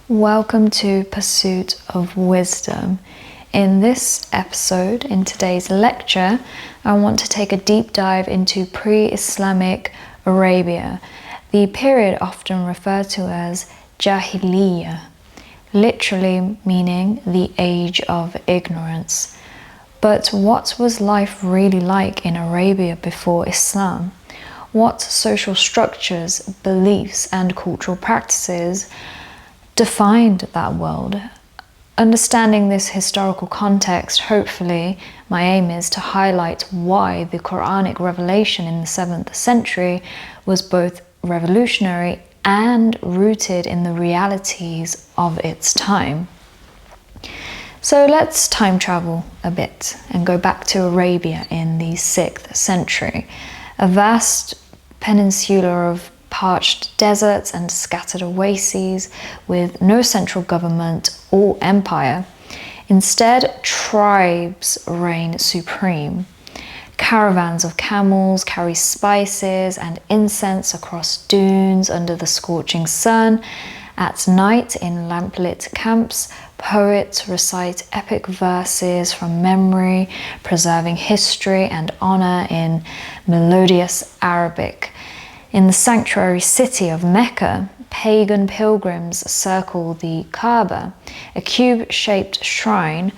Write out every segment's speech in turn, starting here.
Welcome to Pursuit of Wisdom. In this episode, in today's lecture, I want to take a deep dive into pre-Islamic Arabia, the period often referred to as Jāhiliyyah, literally meaning the age of ignorance. But what was life really like in Arabia before Islam? What social structures, beliefs, and cultural practices defined that world? Understanding this historical context, hopefully, my aim is to highlight why the Quranic revelation in the 7th century was both revolutionary and rooted in the realities of its time. So let's time travel a bit and go back to Arabia in the 6th century, a vast peninsula of parched deserts and scattered oases with no central government or empire. Instead, tribes reign supreme. Caravans of camels carry spices and incense across dunes under the scorching sun. At night, in lamplit camps, poets recite epic verses from memory, preserving history and honor in melodious Arabic. In the sanctuary city of Mecca, pagan pilgrims circle the Kaaba, a cube-shaped shrine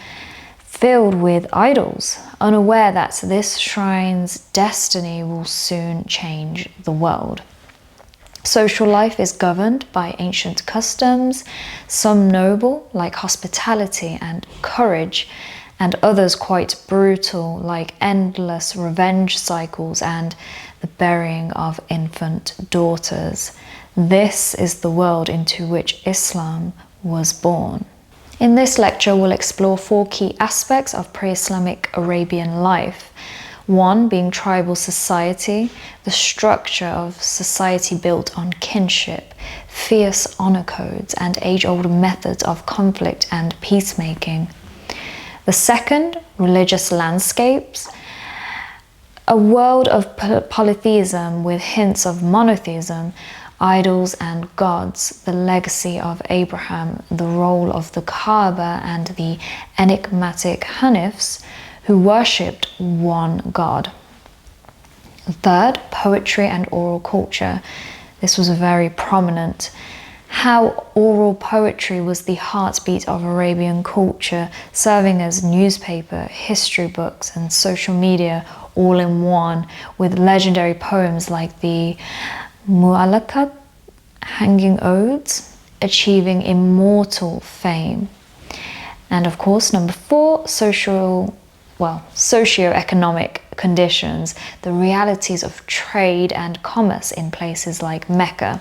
filled with idols, unaware that this shrine's destiny will soon change the world. Social life is governed by ancient customs, some noble, like hospitality and courage, and others quite brutal, like endless revenge cycles and the burying of infant daughters. This is the world into which Islam was born. In this lecture, we'll explore 4 key aspects of pre-Islamic Arabian life. 1 being tribal society, the structure of society built on kinship, fierce honor codes, and age-old methods of conflict and peacemaking. The 2nd, religious landscapes, a world of polytheism with hints of monotheism, idols and gods, the legacy of Abraham, the role of the Kaaba, and the enigmatic hanifs who worshipped one god. 3rd, poetry and oral culture. This was very prominent. How oral poetry was the heartbeat of Arabian culture, serving as newspaper, history books, and social media all in one, with legendary poems like the murū'ah, hanging odes, achieving immortal fame. And of course, number 4, socio-economic conditions, the realities of trade and commerce in places like Mecca,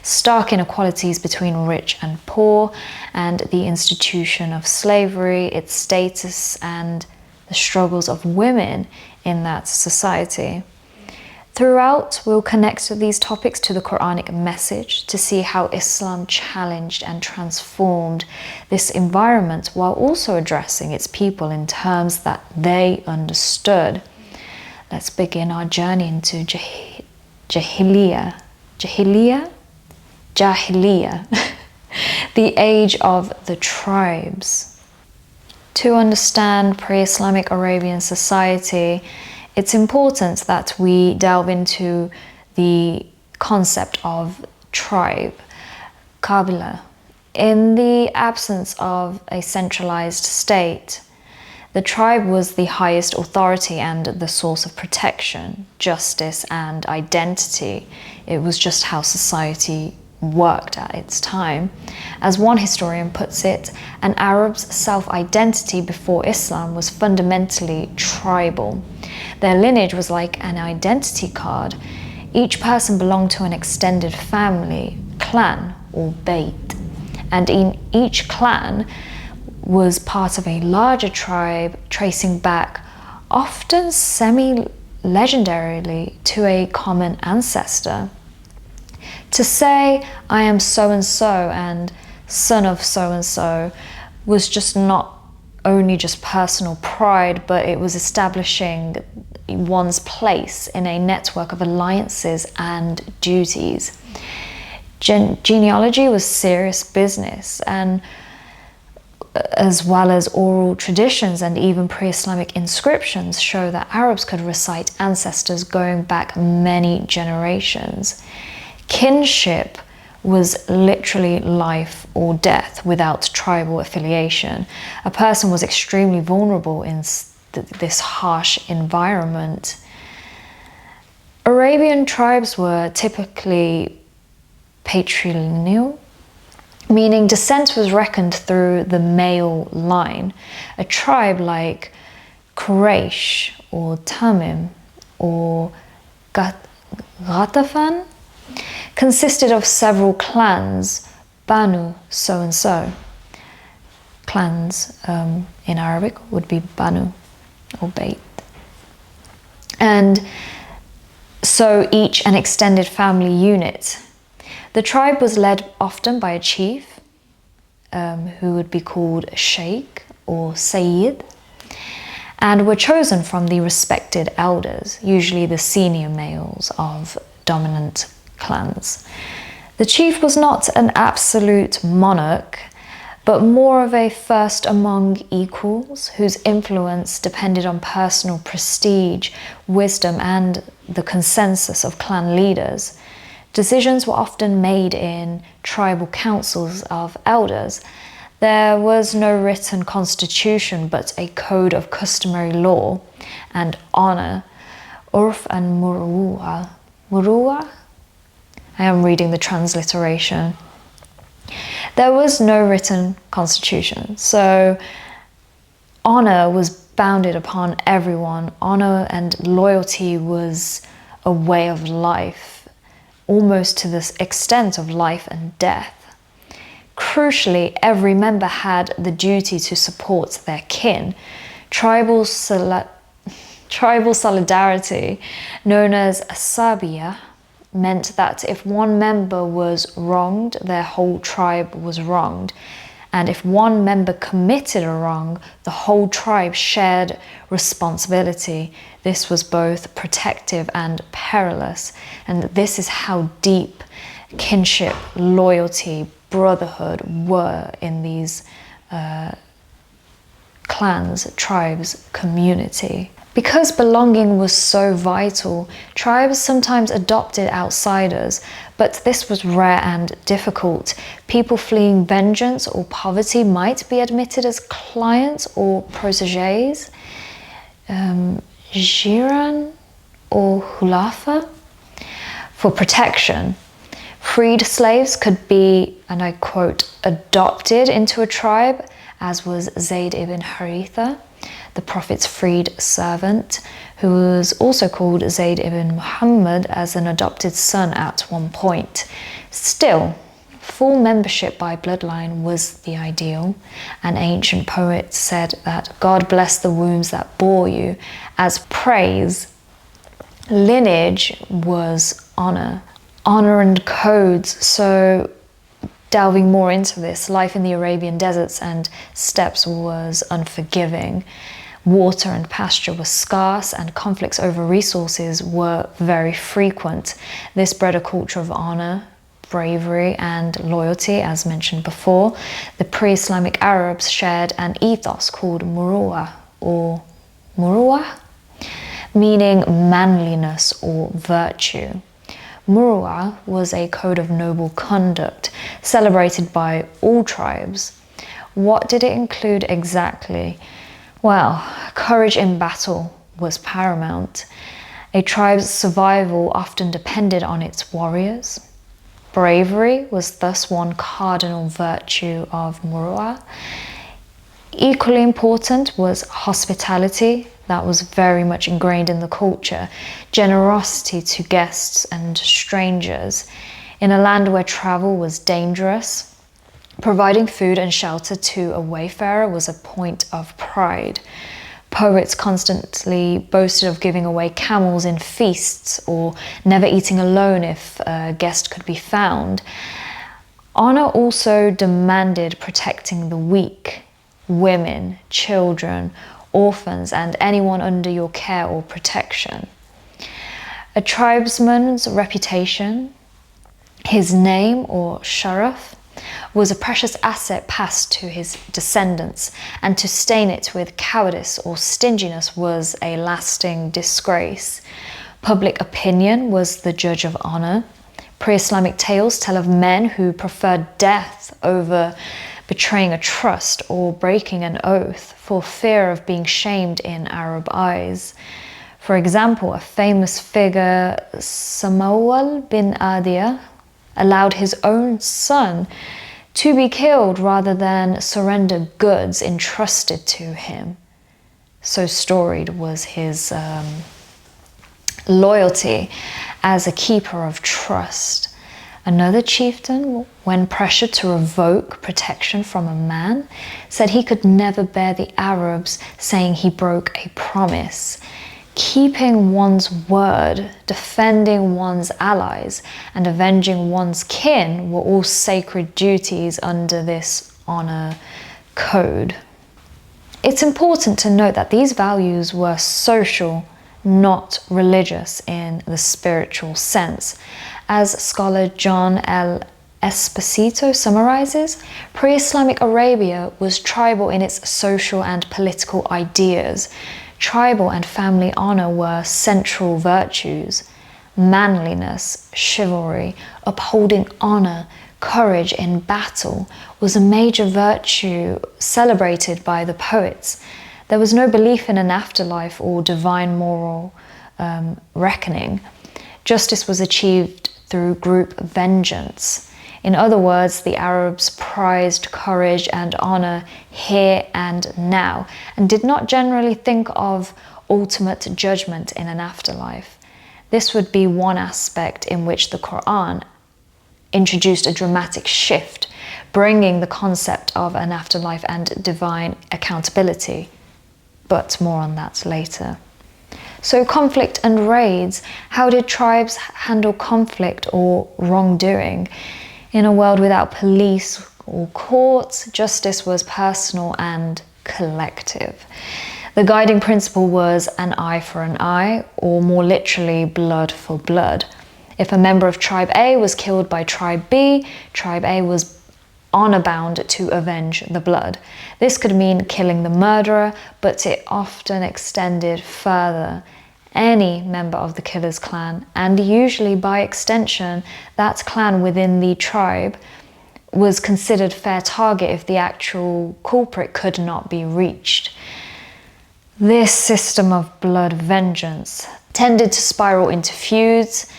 stark inequalities between rich and poor, and the institution of slavery, its status, and the struggles of women in that society. Throughout, we'll connect these topics to the Quranic message to see how Islam challenged and transformed this environment while also addressing its people in terms that they understood. Let's begin our journey into Jāhiliyyah. Jāhiliyyah, the age of the tribes. To understand pre-Islamic Arabian society, it's important that we delve into the concept of tribe, Qabila. In the absence of a centralized state, the tribe was the highest authority and the source of protection, justice, and identity. It was just how society worked at its time. As one historian puts it, an Arab's self-identity before Islam was fundamentally tribal. Their lineage was like an identity card. Each person belonged to an extended family, clan, or bait. And in each clan was part of a larger tribe, tracing back, often semi-legendarily, to a common ancestor. To say, I am so-and-so and son of so-and-so was just not only just personal pride, but it was establishing one's place in a network of alliances and duties. Genealogy was serious business, and as well as oral traditions and even pre-Islamic inscriptions show that Arabs could recite ancestors going back many generations. Kinship was literally life or death without tribal affiliation. A person was extremely vulnerable in this harsh environment. Arabian tribes were typically patrilineal, meaning descent was reckoned through the male line. A tribe like Quraysh or Tamim or Ghatafan consisted of several clans, Banu so-and-so. Clans in Arabic would be Banu or Bayt. And so each an extended family unit. The tribe was led often by a chief, who would be called Sheikh or Sayyid, and were chosen from the respected elders, usually the senior males of dominant clans. The chief was not an absolute monarch, but more of a first among equals, whose influence depended on personal prestige, wisdom, and the consensus of clan leaders. Decisions were often made in tribal councils of elders. There was no written constitution, but a code of customary law and honor, urf and murū'ah. Murū'ah? I am reading the transliteration. There was no written constitution, so honor was bounded upon everyone. Honor and loyalty was a way of life, almost to the extent of life and death. Crucially, every member had the duty to support their kin. Tribal solidarity, known as asabiyyah, meant that if one member was wronged, their whole tribe was wronged. And if one member committed a wrong, the whole tribe shared responsibility. This was both protective and perilous. And this is how deep kinship, loyalty, brotherhood were in these clans, tribes, community. Because belonging was so vital, tribes sometimes adopted outsiders, but this was rare and difficult. People fleeing vengeance or poverty might be admitted as clients or protégés, jiran or hulafa, for protection. Freed slaves could be, and I quote, adopted into a tribe, as was Zayd ibn Haritha, the Prophet's freed servant, who was also called Zayd ibn Muhammad as an adopted son at one point. Still, full membership by bloodline was the ideal. An ancient poet said that God bless the wombs that bore you as praise. Lineage was honor. Honor and codes. So delving more into this, life in the Arabian deserts and steppes was unforgiving. Water and pasture were scarce, and conflicts over resources were very frequent. This bred a culture of honor, bravery, and loyalty, as mentioned before. The pre-Islamic Arabs shared an ethos called murū'ah or murū'ah, meaning manliness or virtue. Murū'ah was a code of noble conduct celebrated by all tribes. What did it include exactly? Well, courage in battle was paramount. A tribe's survival often depended on its warriors. Bravery was thus one cardinal virtue of murū'ah. Equally important was hospitality. That was very much ingrained in the culture. Generosity to guests and strangers. In a land where travel was dangerous, providing food and shelter to a wayfarer was a point of pride. Poets constantly boasted of giving away camels in feasts or never eating alone if a guest could be found. Honor also demanded protecting the weak, women, children, orphans, and anyone under your care or protection. A tribesman's reputation His name, or sharaf, was a precious asset passed to his descendants, and to stain it with cowardice or stinginess was a lasting disgrace. Public opinion was the judge of honor. Pre-Islamic tales tell of men who preferred death over betraying a trust or breaking an oath for fear of being shamed in Arab eyes. For example, a famous figure, Samawal bin Adiyah, allowed his own son to be killed rather than surrender goods entrusted to him. So storied was his loyalty as a keeper of trust. Another chieftain, when pressured to revoke protection from a man, said he could never bear the Arabs, saying he broke a promise. Keeping one's word, defending one's allies, and avenging one's kin were all sacred duties under this honor code. It's important to note that these values were social, not religious in the spiritual sense. As scholar John Esposito summarizes, pre-Islamic Arabia was tribal in its social and political ideas. Tribal and family honor were central virtues. Manliness, chivalry, upholding honor, courage in battle was a major virtue celebrated by the poets. There was no belief in an afterlife or divine moral reckoning. Justice was achieved through group vengeance. In other words, the Arabs prized courage and honor here and now, and did not generally think of ultimate judgment in an afterlife. This would be one aspect in which the Quran introduced a dramatic shift, bringing the concept of an afterlife and divine accountability. But more on that later. So conflict and raids. How did tribes handle conflict or wrongdoing? In a world without police or courts, justice was personal and collective. The guiding principle was an eye for an eye, or more literally, blood for blood. If a member of Tribe A was killed by Tribe B, Tribe A was honor-bound to avenge the blood. This could mean killing the murderer, but it often extended further. Any member of the killer's clan, and usually by extension, that clan within the tribe, was considered fair target if the actual culprit could not be reached. This system of blood vengeance tended to spiral into feuds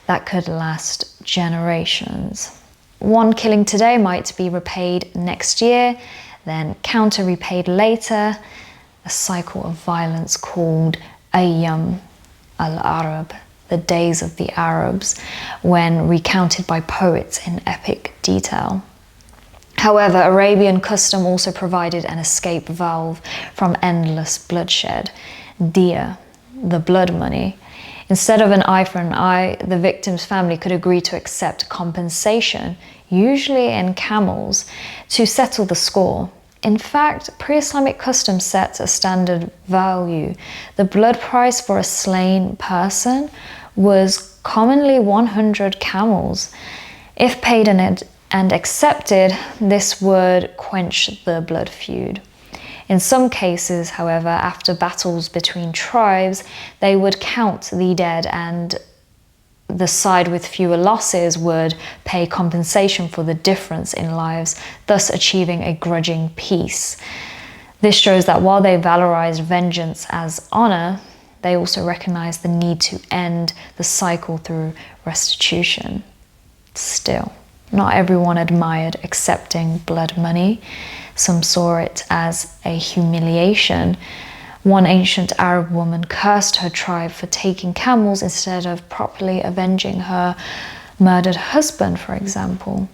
that could last generations. One killing today might be repaid next year, then counter-repaid later, a cycle of violence called Ayyam al-Arab, the days of the Arabs, when recounted by poets in epic detail. However, Arabian custom also provided an escape valve from endless bloodshed, diya, the blood money. Instead of an eye for an eye, the victim's family could agree to accept compensation, usually in camels, to settle the score. In fact, pre-Islamic custom set a standard value. The blood price for a slain person was commonly 100 camels. If paid and accepted, this would quench the blood feud. In some cases, however, after battles between tribes, they would count the dead, and the side with fewer losses would pay compensation for the difference in lives, thus achieving a grudging peace. This shows that while they valorized vengeance as honor, they also recognized the need to end the cycle through restitution. Still, not everyone admired accepting blood money. Some saw it as a humiliation. One ancient Arab woman cursed her tribe for taking camels instead of properly avenging her murdered husband, for example.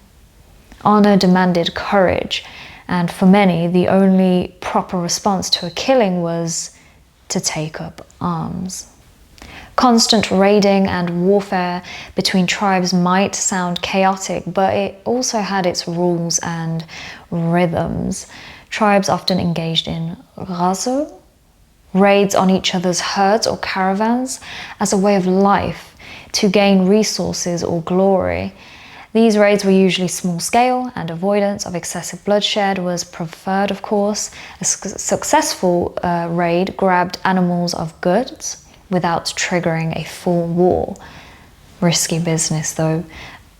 Honor demanded courage, and for many, the only proper response to a killing was to take up arms. Constant raiding and warfare between tribes might sound chaotic, but it also had its rules and rhythms. Tribes often engaged in ghazo, raids on each other's herds or caravans, as a way of life to gain resources or glory. These raids were usually small scale, and avoidance of excessive bloodshed was preferred, of course. A successful raid grabbed animals of goods without triggering a full war. Risky business though.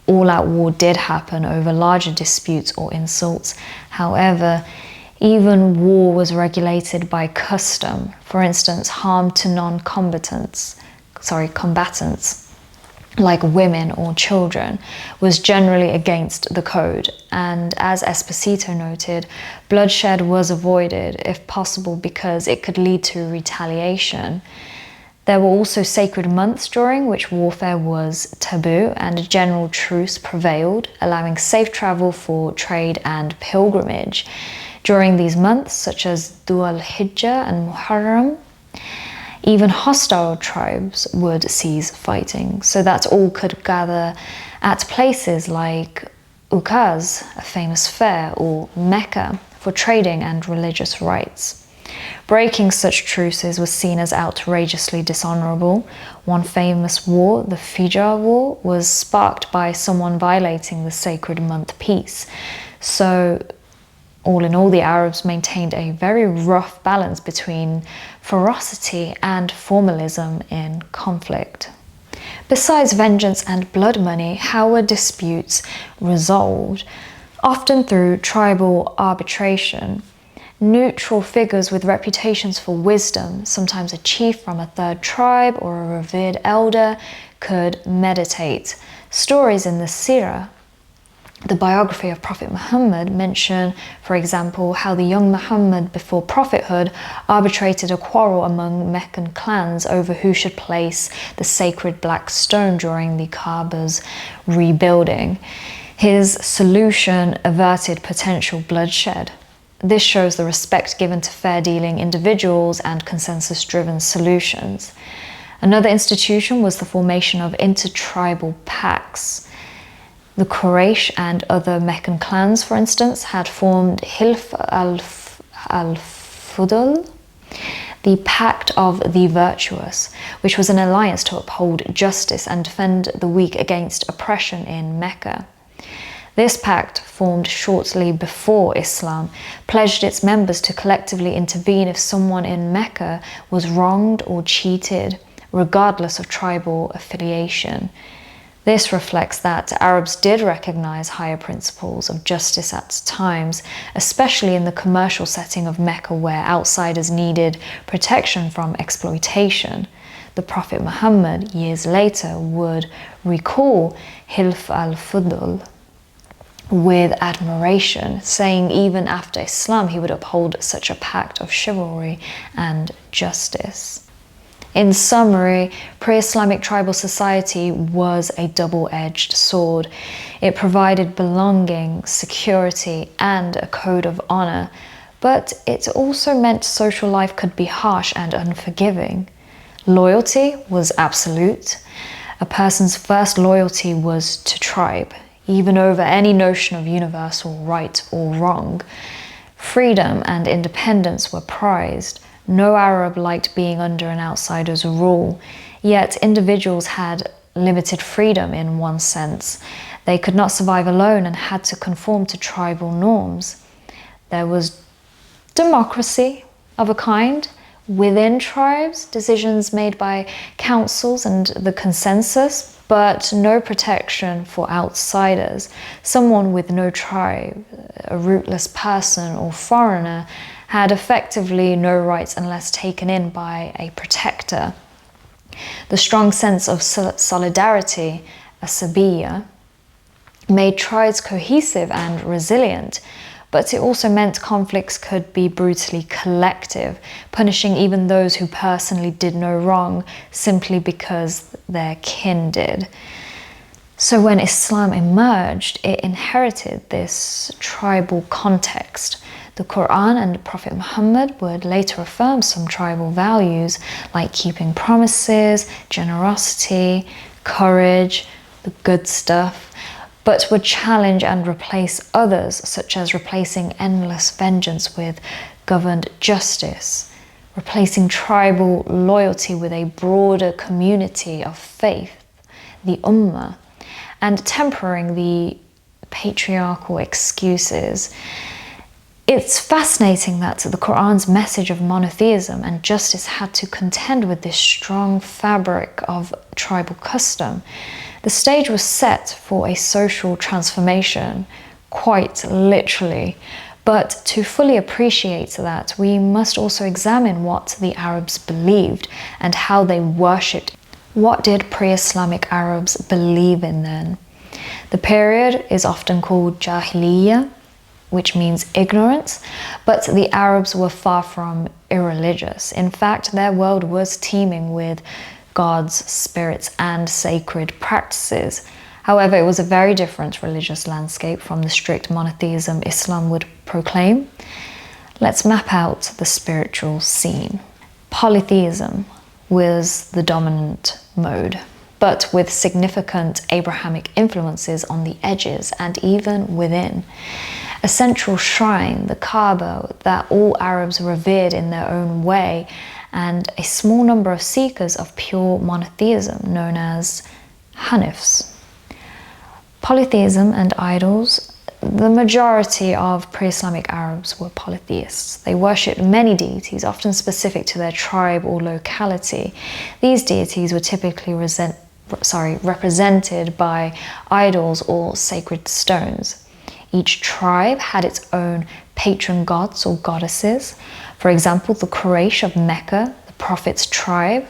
All-out war did happen over larger disputes or insults. However, even war was regulated by custom. For instance, harm to combatants, like women or children, was generally against the code. And as Esposito noted, bloodshed was avoided if possible because it could lead to retaliation. There were also sacred months during which warfare was taboo, and a general truce prevailed, allowing safe travel for trade and pilgrimage. During these months, such as Dhul-Hijjah and Muharram, even hostile tribes would cease fighting, so that all could gather at places like Ukaz, a famous fair, or Mecca, for trading and religious rites. Breaking such truces was seen as outrageously dishonorable. One famous war, the Fijr War, was sparked by someone violating the sacred month peace. So, all in all, the Arabs maintained a very rough balance between ferocity and formalism in conflict. Besides vengeance and blood money, how were disputes resolved? Often through tribal arbitration. Neutral figures with reputations for wisdom, sometimes a chief from a third tribe or a revered elder, could mediate. Stories in the Seerah, the biography of Prophet Muhammad, mention, for example, how the young Muhammad before prophethood arbitrated a quarrel among Meccan clans over who should place the sacred black stone during the Kaaba's rebuilding. His solution averted potential bloodshed. This shows the respect given to fair-dealing individuals and consensus-driven solutions. Another institution was the formation of intertribal pacts. The Quraysh and other Meccan clans, for instance, had formed Hilf al-Fudul, the Pact of the Virtuous, which was an alliance to uphold justice and defend the weak against oppression in Mecca. This pact, formed shortly before Islam, pledged its members to collectively intervene if someone in Mecca was wronged or cheated, regardless of tribal affiliation. This reflects that Arabs did recognize higher principles of justice at times, especially in the commercial setting of Mecca, where outsiders needed protection from exploitation. The Prophet Muhammad, years later, would recall Hilf al-Fudul with admiration, saying even after Islam he would uphold such a pact of chivalry and justice. In summary, pre-Islamic tribal society was a double-edged sword. It provided belonging, security, and a code of honor, but it also meant social life could be harsh and unforgiving. Loyalty was absolute. A person's first loyalty was to tribe, even over any notion of universal right or wrong. Freedom and independence were prized. No Arab liked being under an outsider's rule, yet individuals had limited freedom in one sense. They could not survive alone and had to conform to tribal norms. There was democracy of a kind within tribes, decisions made by councils and the consensus, but no protection for outsiders. Someone with no tribe, a rootless person or foreigner, had effectively no rights unless taken in by a protector. The strong sense of solidarity, a diya, made tribes cohesive and resilient, but it also meant conflicts could be brutally collective, punishing even those who personally did no wrong simply because their kin did. So when Islam emerged, it inherited this tribal context. The Quran and Prophet Muhammad would later affirm some tribal values like keeping promises, generosity, courage, the good stuff, but would challenge and replace others, such as replacing endless vengeance with governed justice, replacing tribal loyalty with a broader community of faith, the Ummah, and tempering the patriarchal excuses. It's fascinating that the Quran's message of monotheism and justice had to contend with this strong fabric of tribal custom. The stage was set for a social transformation, quite literally. But to fully appreciate that, we must also examine what the Arabs believed and how they worshipped. What did pre-Islamic Arabs believe in then? The period is often called Jāhiliyyah, which means ignorance, but the Arabs were far from irreligious. In fact, their world was teeming with gods, spirits, and sacred practices. However, it was a very different religious landscape from the strict monotheism Islam would proclaim. Let's map out the spiritual scene. Polytheism was the dominant mode, but with significant Abrahamic influences on the edges and even within. A central shrine, the Kaaba, that all Arabs revered in their own way, and a small number of seekers of pure monotheism known as hanifs. Polytheism and idols. The majority of pre-Islamic Arabs were polytheists. They worshipped many deities, often specific to their tribe or locality. These deities were typically represented by idols or sacred stones. Each tribe had its own patron gods or goddesses. For example, the Quraysh of Mecca, the Prophet's tribe,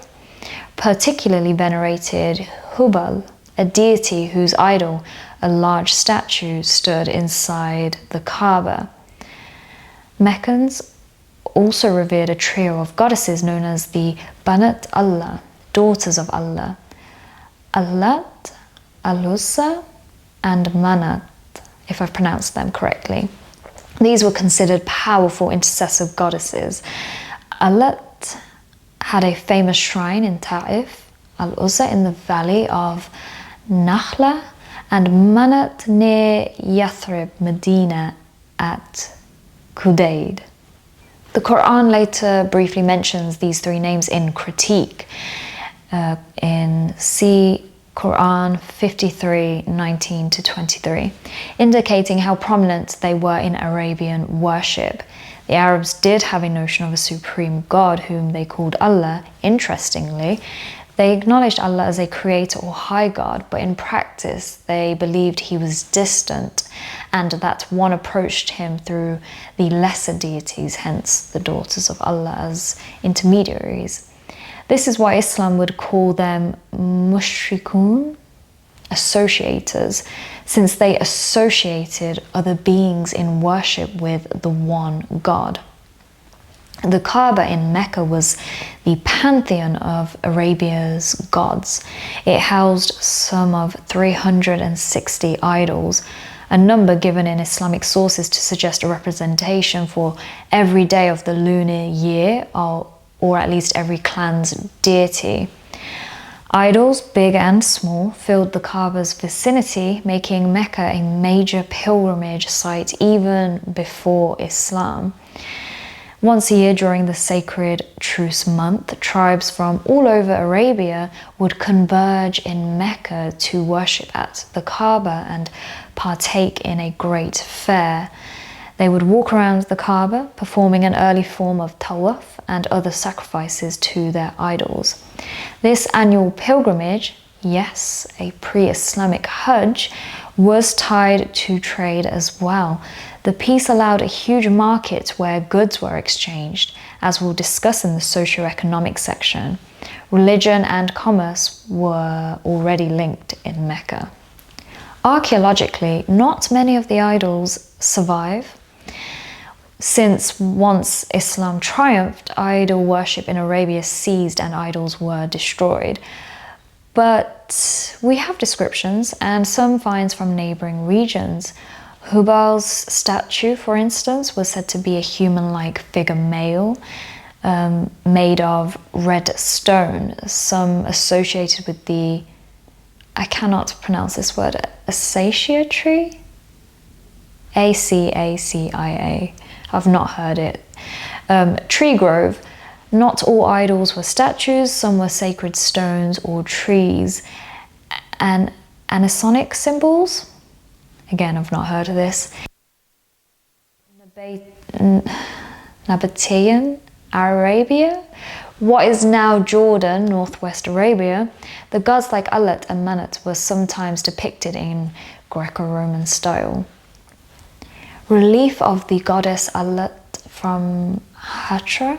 particularly venerated Hubal, a deity whose idol, a large statue, stood inside the Kaaba. Meccans also revered a trio of goddesses known as the Banat Allah, daughters of Allah, Allat, Al-Uzza, and Manat, if I've pronounced them correctly. These were considered powerful intercessor goddesses. Allat had a famous shrine in Ta'if, Al-Uzza in the valley of Nakhla, and Manat near Yathrib, Medina at Qudayd. The Quran later briefly mentions these three names in critique in Quran 53:19-23, indicating how prominent they were in Arabian worship. The Arabs did have a notion of a supreme God whom they called Allah. Interestingly, they acknowledged Allah as a creator or high God, but in practice they believed he was distant and that one approached him through the lesser deities, hence the daughters of Allah, as intermediaries. This is why Islam would call them mushrikun, associators, since they associated other beings in worship with the one God. The Kaaba in Mecca was the pantheon of Arabia's gods. It housed some of 360 idols, a number given in Islamic sources to suggest a representation for every day of the lunar year, or at least every clan's deity. Idols, big and small, filled the Kaaba's vicinity, making Mecca a major pilgrimage site even before Islam. Once a year during the sacred truce month, tribes from all over Arabia would converge in Mecca to worship at the Kaaba and partake in a great fair. They would walk around the Kaaba, performing an early form of tawaf and other sacrifices to their idols. This annual pilgrimage, yes, a pre-Islamic Hajj, was tied to trade as well. The peace allowed a huge market where goods were exchanged, as we'll discuss in the socio-economic section. Religion and commerce were already linked in Mecca. Archaeologically, not many of the idols survive, since once Islam triumphed, idol worship in Arabia ceased and idols were destroyed. But we have descriptions and some finds from neighboring regions. Hubal's statue, for instance, was said to be a human-like figure male, made of red stone, some associated with the, I cannot pronounce this word, acacia tree? A-C-A-C-I-A. I've not heard it. Tree grove. Not all idols were statues, some were sacred stones or trees. And Anisonic symbols. Again, I've not heard of this. Nabatean Arabia. What is now Jordan, northwest Arabia, the gods like Allat and Manat were sometimes depicted in Greco-Roman style. Relief of the goddess Allat from Hatra.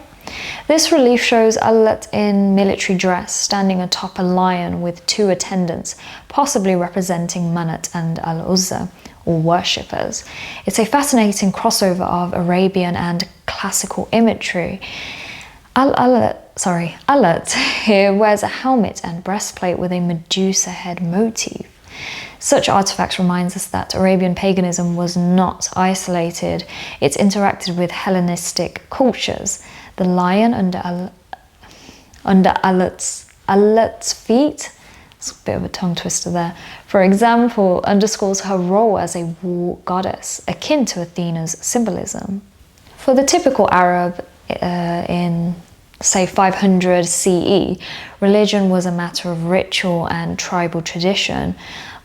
This relief shows Allat in military dress, standing atop a lion with two attendants, possibly representing Manat and Al-Uzza, or worshippers. It's a fascinating crossover of Arabian and classical imagery. Allat here wears a helmet and breastplate with a Medusa head motif. Such artifacts reminds us that Arabian paganism was not isolated. It interacted with Hellenistic cultures. The lion under Allat's feet, it's a bit of a tongue twister there, for example, underscores her role as a war goddess, akin to Athena's symbolism. For the typical Arab in, say, 500 CE, religion was a matter of ritual and tribal tradition,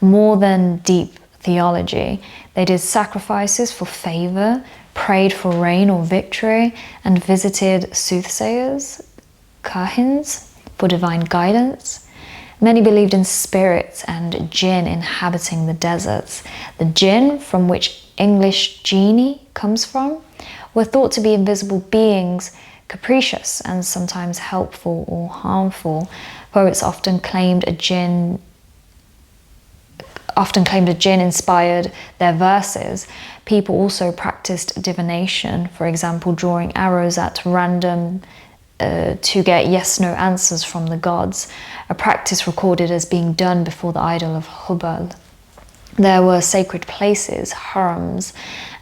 more than deep theology. They did sacrifices for favor, prayed for rain or victory, and visited soothsayers, kahins, for divine guidance. Many believed in spirits and jinn inhabiting the deserts. The jinn, from which English genie comes from, were thought to be invisible beings, capricious and sometimes helpful or harmful. Poets often claimed a jinn inspired their verses. People also practiced divination, for example, drawing arrows at random to get yes-no answers from the gods, a practice recorded as being done before the idol of Hubal. There were sacred places, harams,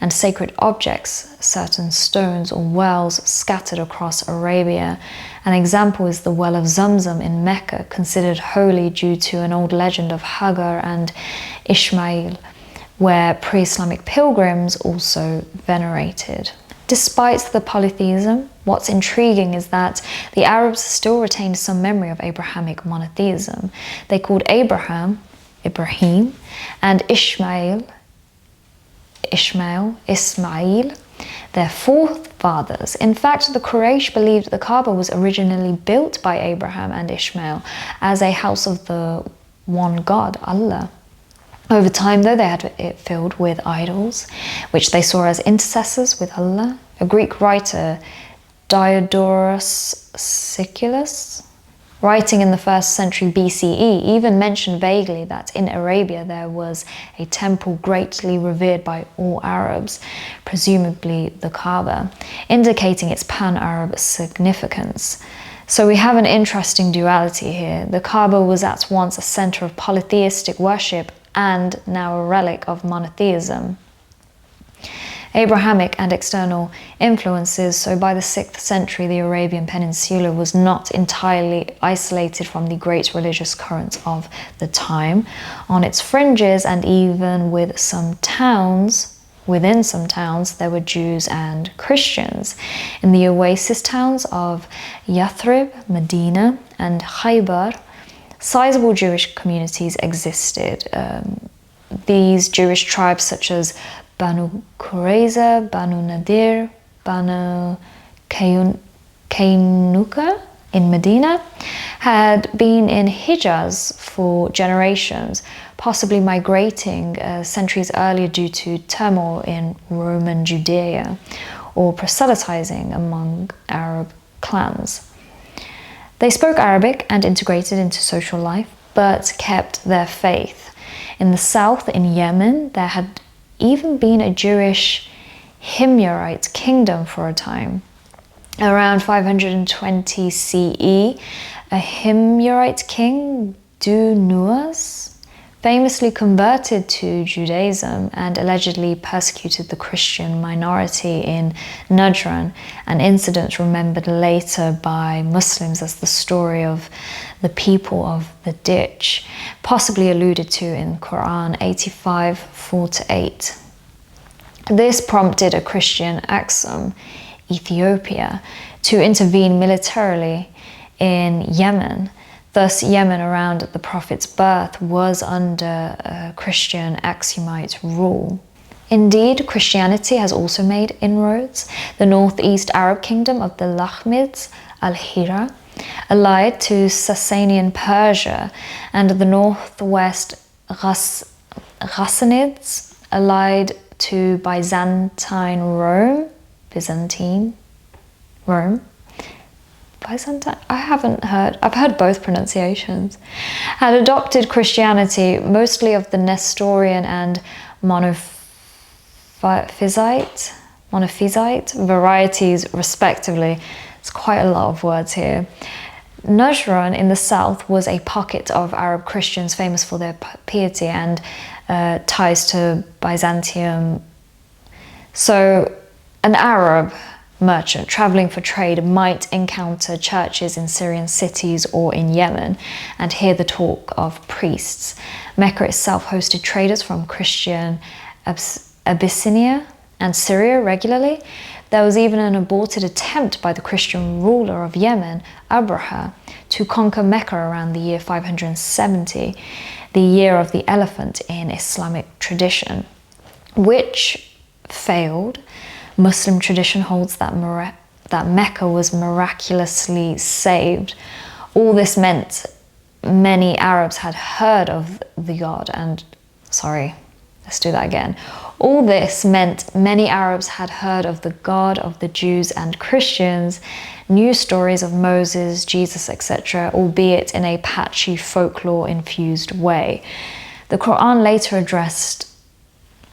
and sacred objects, certain stones or wells scattered across Arabia. An example is the well of Zamzam in Mecca, considered holy due to an old legend of Hagar and Ishmael, where pre-Islamic pilgrims also venerated. Despite the polytheism, what's intriguing is that the Arabs still retained some memory of Abrahamic monotheism. They called Ibrahim, and Ismail, their forefathers. In fact, the Quraysh believed the Kaaba was originally built by Abraham and Ishmael as a house of the one God, Allah. Over time, though, they had it filled with idols, which they saw as intercessors with Allah. A Greek writer, Diodorus Siculus, writing in the 1st century BCE, even mentioned vaguely that in Arabia there was a temple greatly revered by all Arabs, presumably the Kaaba, indicating its pan-Arab significance. So we have an interesting duality here. The Kaaba was at once a center of polytheistic worship and now a relic of monotheism. Abrahamic and external influences, so by the 6th century the Arabian Peninsula was not entirely isolated from the great religious currents of the time. On its fringes and even within some towns, there were Jews and Christians. In the oasis towns of Yathrib, Medina, and Khaybar, sizable Jewish communities existed. These Jewish tribes such as Banu Qurayza, Banu Nadir, Banu Kainuka in Medina had been in Hijaz for generations, possibly migrating centuries earlier due to turmoil in Roman Judea or proselytizing among Arab clans. They spoke Arabic and integrated into social life, but kept their faith. In the south, in Yemen, there had even been a Jewish Himyarite kingdom for a time. Around 520 CE, a Himyarite king, Du-Nuwas, famously converted to Judaism and allegedly persecuted the Christian minority in Najran, an incident remembered later by Muslims as the story of the people of the ditch, possibly alluded to in Quran 85:4-8. This prompted a Christian Aksum, Ethiopia, to intervene militarily in Yemen. Thus, Yemen around the Prophet's birth was under Christian Aksumite rule. Indeed, Christianity has also made inroads. The northeast Arab kingdom of the Lakhmids, Al-Hira, allied to Sasanian Persia, and the northwest Ghassanids, allied to Byzantine Rome. I've heard both pronunciations, had adopted Christianity, mostly of the Nestorian and monophysite varieties respectively. It's quite a lot of words here. Najran in the south was a pocket of Arab Christians famous for their piety and ties to Byzantium. So an Arab merchant traveling for trade might encounter churches in Syrian cities or in Yemen and hear the talk of priests. Mecca itself hosted traders from Christian Abyssinia and Syria regularly. There was even an aborted attempt by the Christian ruler of Yemen, Abraha, to conquer Mecca around the year 570, the year of the elephant in Islamic tradition, which failed. Muslim tradition holds that Mecca was miraculously saved. All this meant many Arabs had heard of the God and... All this meant many Arabs had heard of the God of the Jews and Christians, knew stories of Moses, Jesus, etc., albeit in a patchy folklore-infused way. The Quran later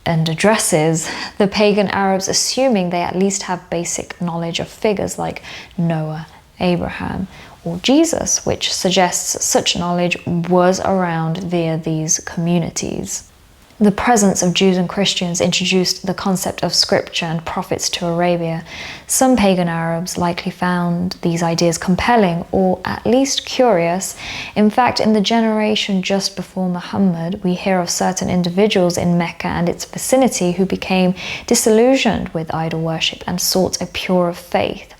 addresses the pagan Arabs, assuming they at least have basic knowledge of figures like Noah, Abraham, or Jesus, which suggests such knowledge was around via these communities. The presence of Jews and Christians introduced the concept of scripture and prophets to Arabia. Some pagan Arabs likely found these ideas compelling or at least curious. In fact, in the generation just before Muhammad, we hear of certain individuals in Mecca and its vicinity who became disillusioned with idol worship and sought a purer faith.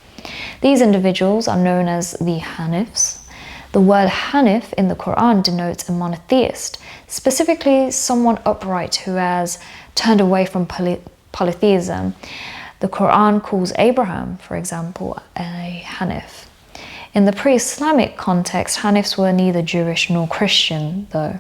These individuals are known as the hanifs. The word hanif in the Quran denotes a monotheist, specifically someone upright who has turned away from polytheism. The Quran calls Abraham, for example, a hanif. In the pre-Islamic context, hanifs were neither Jewish nor Christian, though,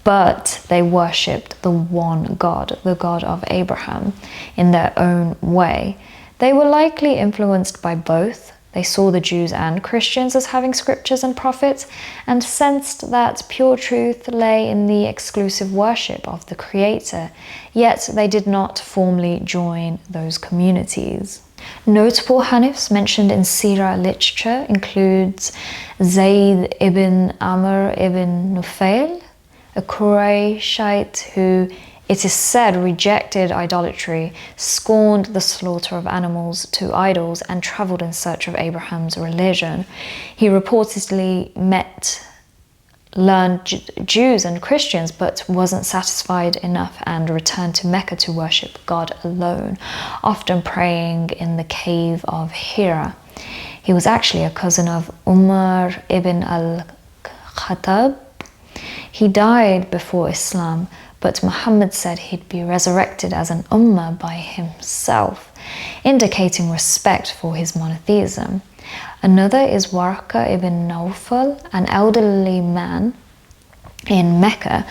but they worshipped the one God, the God of Abraham, in their own way. They were likely influenced by both. They saw the Jews and Christians as having scriptures and prophets and sensed that pure truth lay in the exclusive worship of the Creator, yet they did not formally join those communities. Notable hanifs mentioned in Sirah literature includes Zayd ibn Amr ibn Nufail, a Qurayshite who, it is said, rejected idolatry, scorned the slaughter of animals to idols, and travelled in search of Abraham's religion. He reportedly learned Jews and Christians, but wasn't satisfied enough and returned to Mecca to worship God alone, often praying in the cave of Hira. He was actually a cousin of Umar ibn al-Khattab. He died before Islam, but Muhammad said he'd be resurrected as an ummah by himself, indicating respect for his monotheism. Another is Warqa ibn Nawfal, an elderly man in Mecca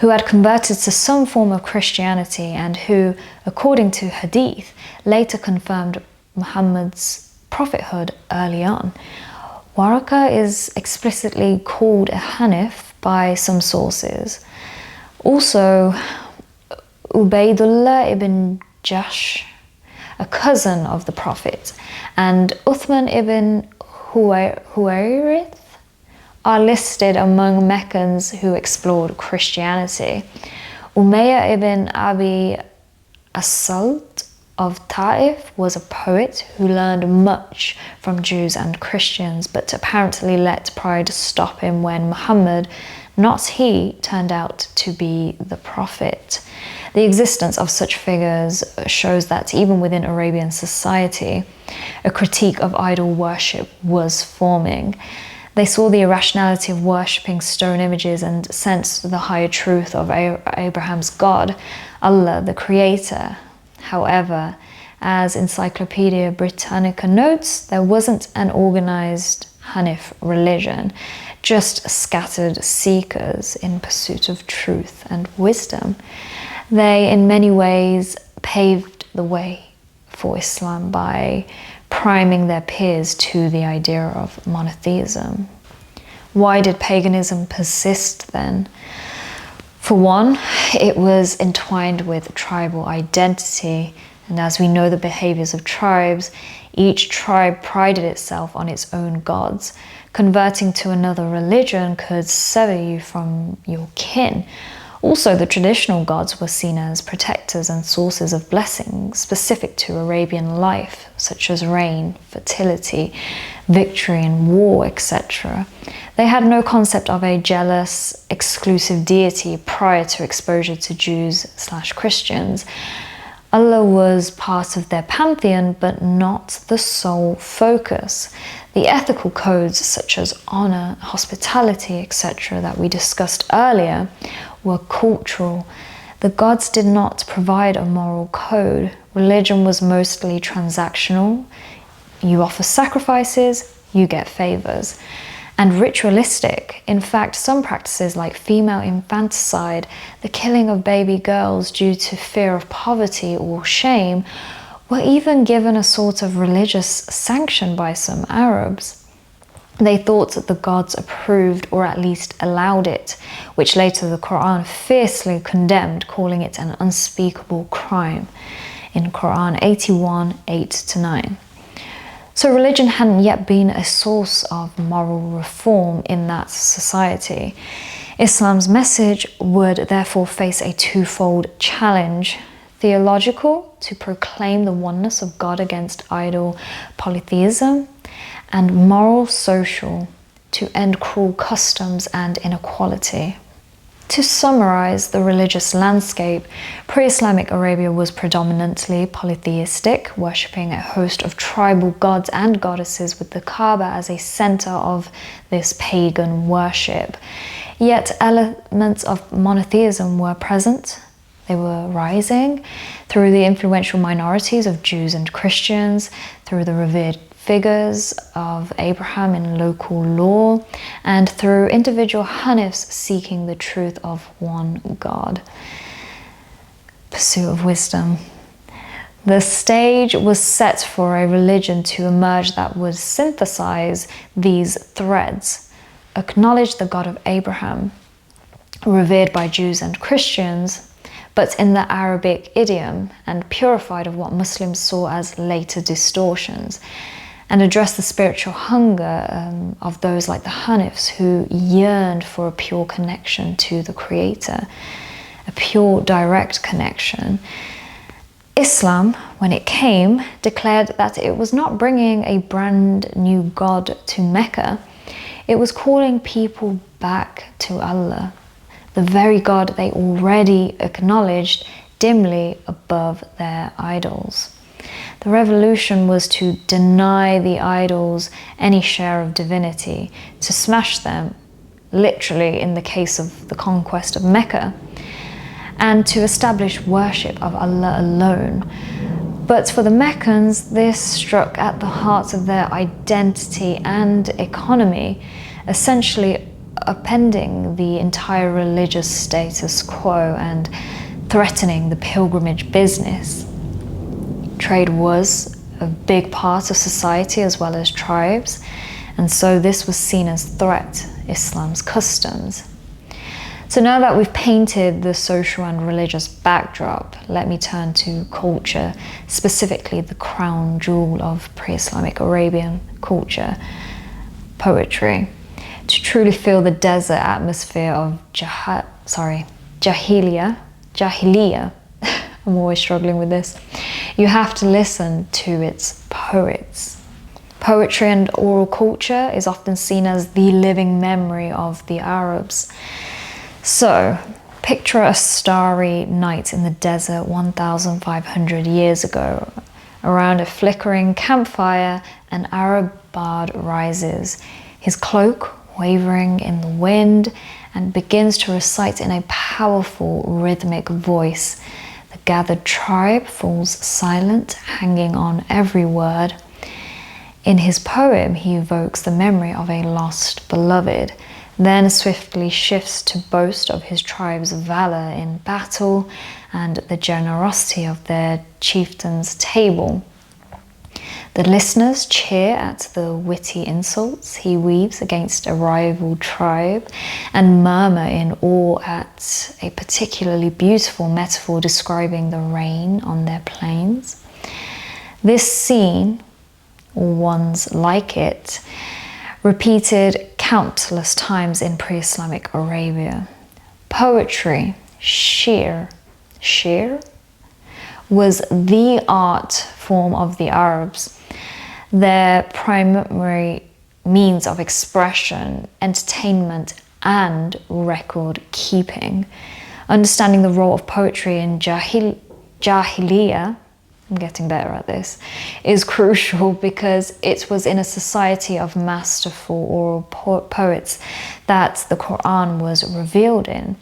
who had converted to some form of Christianity and who, according to Hadith, later confirmed Muhammad's prophethood early on. Warqa is explicitly called a Hanif by some sources. Also, Ubaydullah ibn Jahsh, a cousin of the Prophet, and Uthman ibn Huwayrith are listed among Meccans who explored Christianity. Umayyah ibn Abi as-Salt of Ta'if was a poet who learned much from Jews and Christians, but apparently let pride stop him when Muhammad, not he, turned out to be the prophet. The existence of such figures shows that even within Arabian society, a critique of idol worship was forming. They saw the irrationality of worshipping stone images and sensed the higher truth of Abraham's God, Allah, the Creator. However, as Encyclopedia Britannica notes, there wasn't an organized Hanif religion, just scattered seekers in pursuit of truth and wisdom. They, in many ways, paved the way for Islam by priming their peers to the idea of monotheism. Why did paganism persist then? For one, it was entwined with tribal identity, and as we know the behaviors of tribes, each tribe prided itself on its own gods. Converting to another religion could sever you from your kin. Also, the traditional gods were seen as protectors and sources of blessings specific to Arabian life, such as rain, fertility, victory in war, etc. They had no concept of a jealous, exclusive deity prior to exposure to Jews/Christians. Allah was part of their pantheon, but not the sole focus. The ethical codes such as honor, hospitality, etc. that we discussed earlier were cultural. The gods did not provide a moral code. Religion was mostly transactional. You offer sacrifices, you get favors. And ritualistic. In fact, some practices like female infanticide, the killing of baby girls due to fear of poverty or shame, were even given a sort of religious sanction by some Arabs. They thought that the gods approved or at least allowed it, which later the Quran fiercely condemned, calling it an unspeakable crime in Quran 81, 8-9. So religion hadn't yet been a source of moral reform in that society. Islam's message would therefore face a twofold challenge: theological, to proclaim the oneness of God against idol polytheism, and moral, social, to end cruel customs and inequality. To summarize the religious landscape, pre-Islamic Arabia was predominantly polytheistic, worshipping a host of tribal gods and goddesses with the Kaaba as a center of this pagan worship. Yet elements of monotheism were present. They were rising through the influential minorities of Jews and Christians, through the revered figures of Abraham in local law, and through individual hanifs seeking the truth of one God. Pursuit of wisdom. The stage was set for a religion to emerge that would synthesize these threads, acknowledge the God of Abraham, revered by Jews and Christians, but in the Arabic idiom, and purified of what Muslims saw as later distortions, and address the spiritual hunger of those like the hanifs who yearned for a pure connection to the Creator, a pure direct connection. Islam, when it came, declared that it was not bringing a brand new God to Mecca. It was calling people back to Allah, the very God they already acknowledged dimly above their idols. The revolution was to deny the idols any share of divinity, to smash them, literally in the case of the conquest of Mecca, and to establish worship of Allah alone. But for the Meccans, this struck at the heart of their identity and economy, essentially upending the entire religious status quo and threatening the pilgrimage business. Trade was a big part of society as well as tribes, and so this was seen as threat Islam's customs. So now that we've painted the social and religious backdrop, let me turn to culture, specifically the crown jewel of pre-Islamic Arabian culture, poetry. To truly feel the desert atmosphere of Jāhiliyyah, I'm always struggling with this, you have to listen to its poets. Poetry and oral culture is often seen as the living memory of the Arabs. So, picture a starry night in the desert 1,500 years ago. Around a flickering campfire, an Arab bard rises. his cloak wavering in the wind, and begins to recite in a powerful rhythmic voice. The gathered tribe falls silent, hanging on every word. In his poem, he evokes the memory of a lost beloved, then swiftly shifts to boast of his tribe's valor in battle and the generosity of their chieftain's table. The listeners cheer at the witty insults he weaves against a rival tribe and murmur in awe at a particularly beautiful metaphor describing the rain on their plains. This scene, or ones like it, repeated countless times in pre-Islamic Arabia. Poetry, shir, was the art form of the Arabs, their primary means of expression, entertainment, and record keeping. Understanding the role of poetry in Jāhiliyyah, I'm getting better at this, is crucial because it was in a society of masterful oral poets that the Quran was revealed in.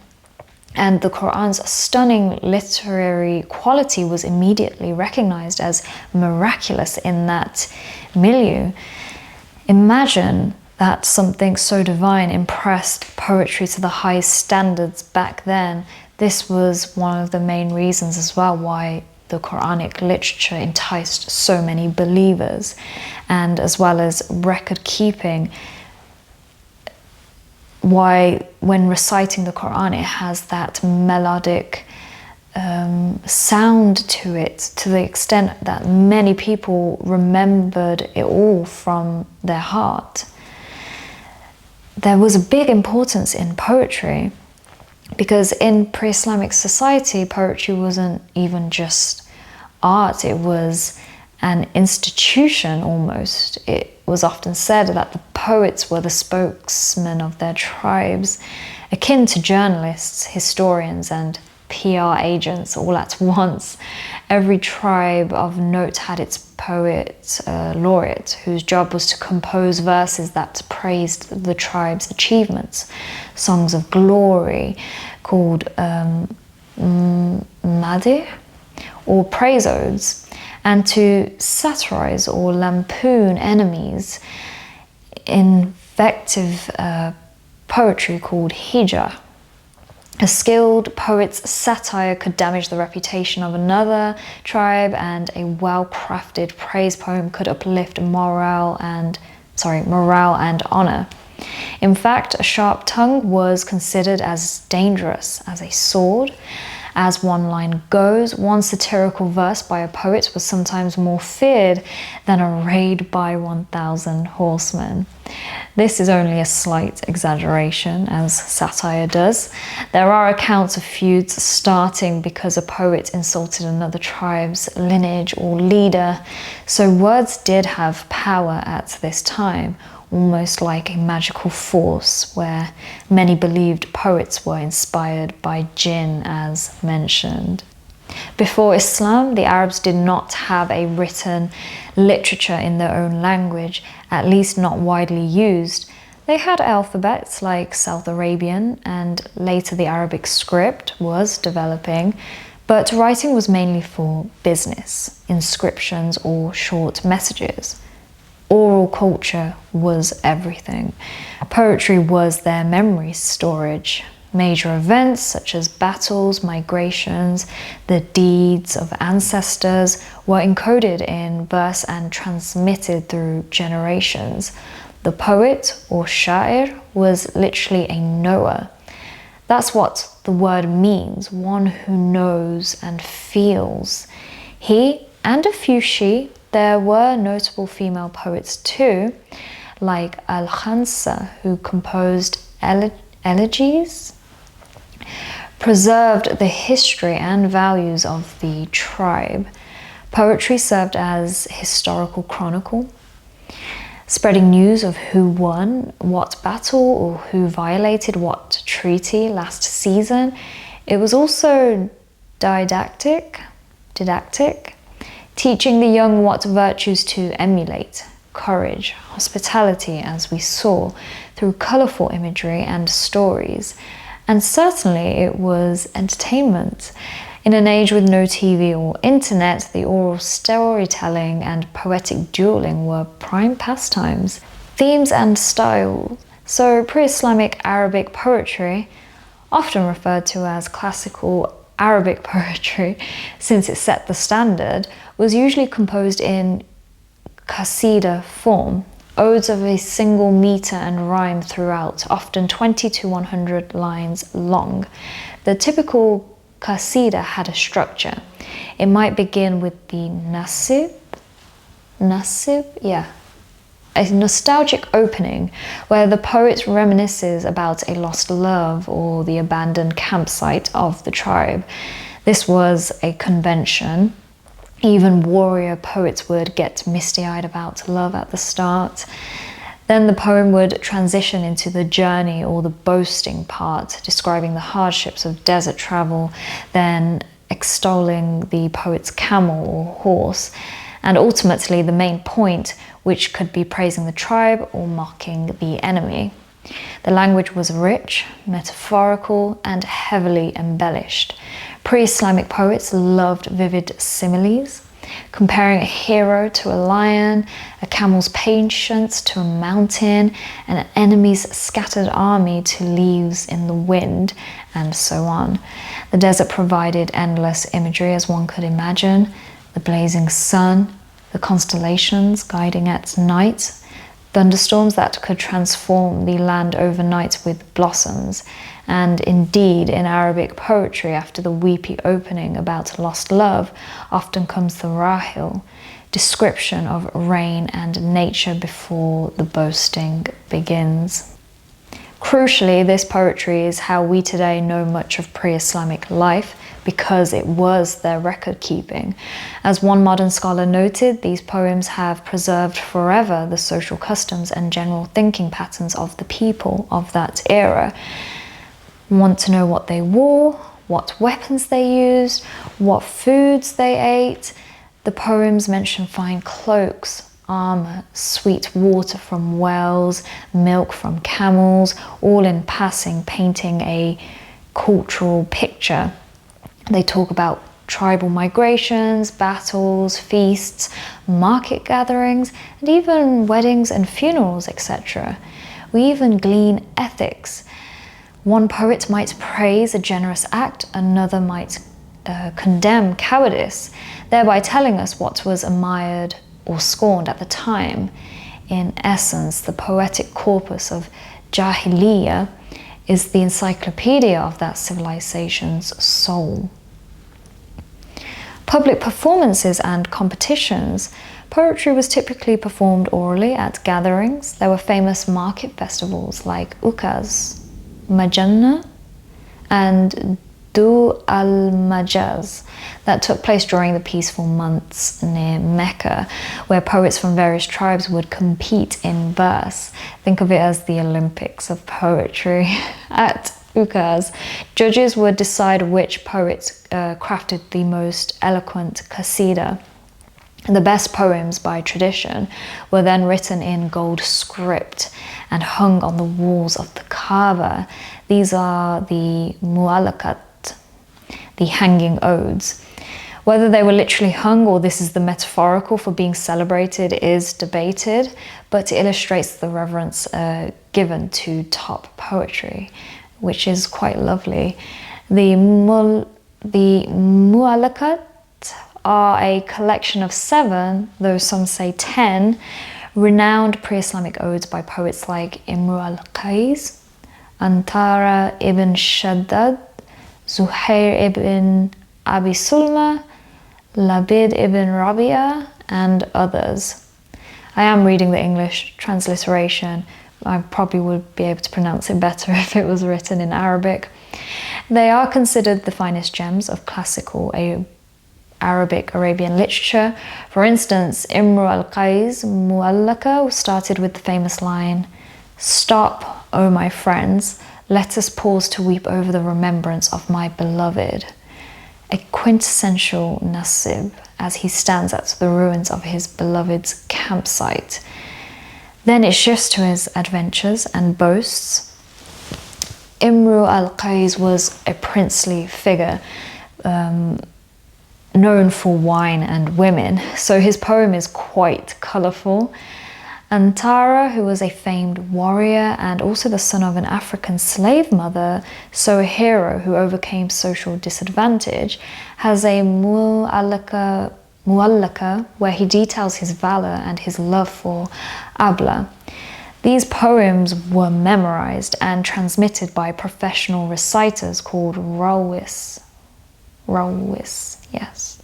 And the Quran's stunning literary quality was immediately recognized as miraculous in that milieu. Imagine that something so divine impressed poetry to the highest standards back then. This was one of the main reasons as well why the Quranic literature enticed so many believers, and as well as record keeping, why when reciting the Quran it has that melodic sound to it, to the extent that many people remembered it all from their heart. There was a big importance in poetry because in pre-Islamic society poetry wasn't even just art, it was an institution almost. It was often said that the poets were the spokesmen of their tribes, akin to journalists, historians, and PR agents all at once. Every tribe of note had its poet laureate, whose job was to compose verses that praised the tribe's achievements, songs of glory called madih, or praise odes, and to satirize or lampoon enemies, invective poetry called hijah. A skilled poet's satire could damage the reputation of another tribe, and a well-crafted praise poem could uplift morale and honor. In fact, a sharp tongue was considered as dangerous as a sword. As one line goes, one satirical verse by a poet was sometimes more feared than a raid by 1,000 horsemen. This is only a slight exaggeration, as satire does. There are accounts of feuds starting because a poet insulted another tribe's lineage or leader, so words did have power at this time, almost like a magical force, where many believed poets were inspired by jinn, as mentioned. Before Islam, the Arabs did not have a written literature in their own language, at least not widely used. They had alphabets like South Arabian, and later the Arabic script was developing, but writing was mainly for business, inscriptions, or short messages. Oral culture was everything. Poetry was their memory storage. Major events such as battles, migrations, the deeds of ancestors were encoded in verse and transmitted through generations. The poet, or sha'ir, was literally a knower. That's what the word means, one who knows and feels. He, and a few she, there were notable female poets too, like Al-Khansa, who composed elegies, preserved the history and values of the tribe. Poetry served as historical chronicle, spreading news of who won what battle or who violated what treaty last season. It was also didactic, teaching the young what virtues to emulate, courage, hospitality, as we saw, through colourful imagery and stories. And certainly it was entertainment. In an age with no TV or internet, the oral storytelling and poetic dueling were prime pastimes. Themes and styles. So pre-Islamic Arabic poetry, often referred to as classical Arabic poetry since it set the standard, was usually composed in qasida form, odes of a single meter and rhyme throughout, often 20 to 100 lines long. The typical qasida had a structure. It might begin with the nasib, a nostalgic opening where the poet reminisces about a lost love or the abandoned campsite of the tribe. This was a convention. Even warrior poets would get misty-eyed about love at the start. Then the poem would transition into the journey or the boasting part, describing the hardships of desert travel, then extolling the poet's camel or horse, and ultimately the main point, which could be praising the tribe or mocking the enemy. The language was rich, metaphorical, and heavily embellished. Pre-Islamic poets loved vivid similes, comparing a hero to a lion, a camel's patience to a mountain, and an enemy's scattered army to leaves in the wind, and so on. The desert provided endless imagery, as one could imagine. The blazing sun, the constellations guiding at night, thunderstorms that could transform the land overnight with blossoms. And indeed, in Arabic poetry, after the weepy opening about lost love, often comes the rahil, description of rain and nature before the boasting begins. Crucially, this poetry is how we today know much of pre-Islamic life, because it was their record keeping. As one modern scholar noted, these poems have preserved forever the social customs and general thinking patterns of the people of that era. Want to know what they wore, what weapons they used, what foods they ate? The poems mention fine cloaks, armor, sweet water from wells, milk from camels, all in passing, painting a cultural picture. They talk about tribal migrations, battles, feasts, market gatherings, and even weddings and funerals, etc. We even glean ethics. One poet might praise a generous act, another might condemn cowardice, thereby telling us what was admired or scorned at the time. In essence, the poetic corpus of Jāhiliyyah is the encyclopedia of that civilization's soul. Public performances and competitions. Poetry was typically performed orally at gatherings. There were famous market festivals like Ukaz, Majannah, and Du al-Majaz that took place during the peaceful months near Mecca, where poets from various tribes would compete in verse. Think of it as the Olympics of poetry. At Ukaz, judges would decide which poets crafted the most eloquent qasida. The best poems by tradition were then written in gold script and hung on the walls of the Kaaba. These are the mu'allaqat, the hanging odes. Whether they were literally hung or this is the metaphorical for being celebrated is debated, but it illustrates the reverence given to top poetry, which is quite lovely. The mu'allaqat are a collection of 7, though some say 10, renowned pre-Islamic odes by poets like Imru al-Qais, Antara ibn Shaddad, Zuhair ibn Abi Sulma, Labid ibn Rabia, and others. I am reading the English transliteration. I probably would be able to pronounce it better if it was written in Arabic. They are considered the finest gems of classical Arabic Arabian literature. For instance, Imru al-Qais Mu'allaqa started with the famous line, "Stop, O my friends, let us pause to weep over the remembrance of my beloved." A quintessential nasib as he stands at the ruins of his beloved's campsite. Then it shifts to his adventures and boasts. Imru al-Qais was a princely figure, known for wine and women, so his poem is quite colourful. Antara, who was a famed warrior and also the son of an African slave mother, so a hero who overcame social disadvantage, has a mu'allaka where he details his valor and his love for Abla. These poems were memorized and transmitted by professional reciters called ra.eesa. Yes.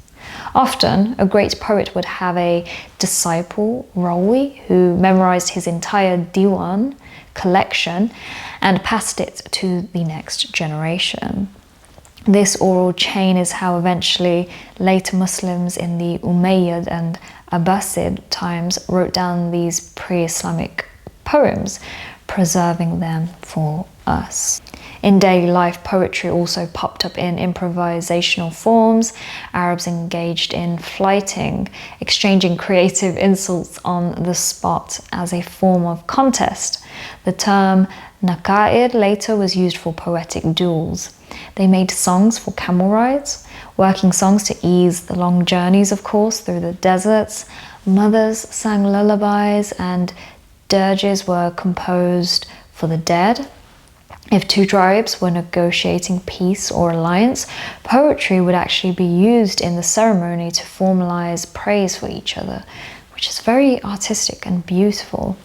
Often, a great poet would have a disciple, rawi, who memorized his entire diwan collection and passed it to the next generation. This oral chain is how eventually later Muslims in the Umayyad and Abbasid times wrote down these pre-Islamic poems, preserving them for us. In daily life, poetry also popped up in improvisational forms. Arabs engaged in flyting, exchanging creative insults on the spot as a form of contest. The term naqa'id later was used for poetic duels. They made songs for camel rides, working songs to ease the long journeys, of course, through the deserts. Mothers sang lullabies and dirges were composed for the dead. If two tribes were negotiating peace or alliance, poetry would actually be used in the ceremony to formalize praise for each other, which is very artistic and beautiful.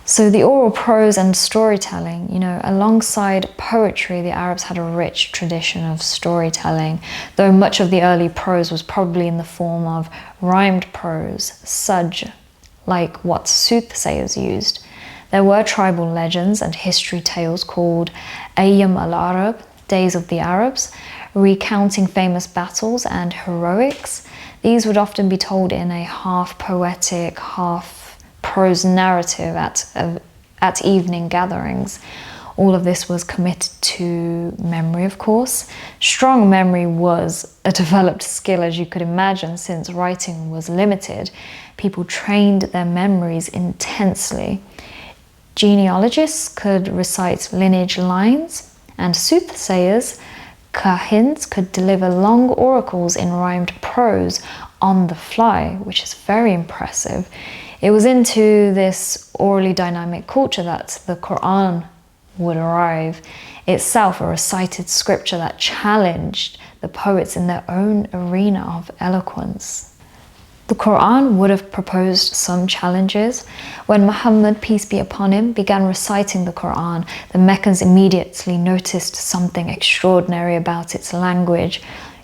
So the oral prose and storytelling, alongside poetry, the Arabs had a rich tradition of storytelling, though much of the early prose was probably in the form of rhymed prose, sajj, like what soothsayers used. There were tribal legends and history tales called Ayyam al-Arab, Days of the Arabs, recounting famous battles and heroics. These would often be told in a half poetic, half prose narrative at evening gatherings. All of this was committed to memory, of course. Strong memory was a developed skill, as you could imagine, since writing was limited. People trained their memories intensely. Genealogists could recite lineage lines, and soothsayers, kahins, could deliver long oracles in rhymed prose on the fly, which is very impressive. It was into this orally dynamic culture that the Quran would arrive, itself a recited scripture that challenged the poets in their own arena of eloquence. The Quran would have proposed some challenges. When Muhammad, peace be upon him, began reciting the Quran, the Meccans immediately noticed something extraordinary about its language.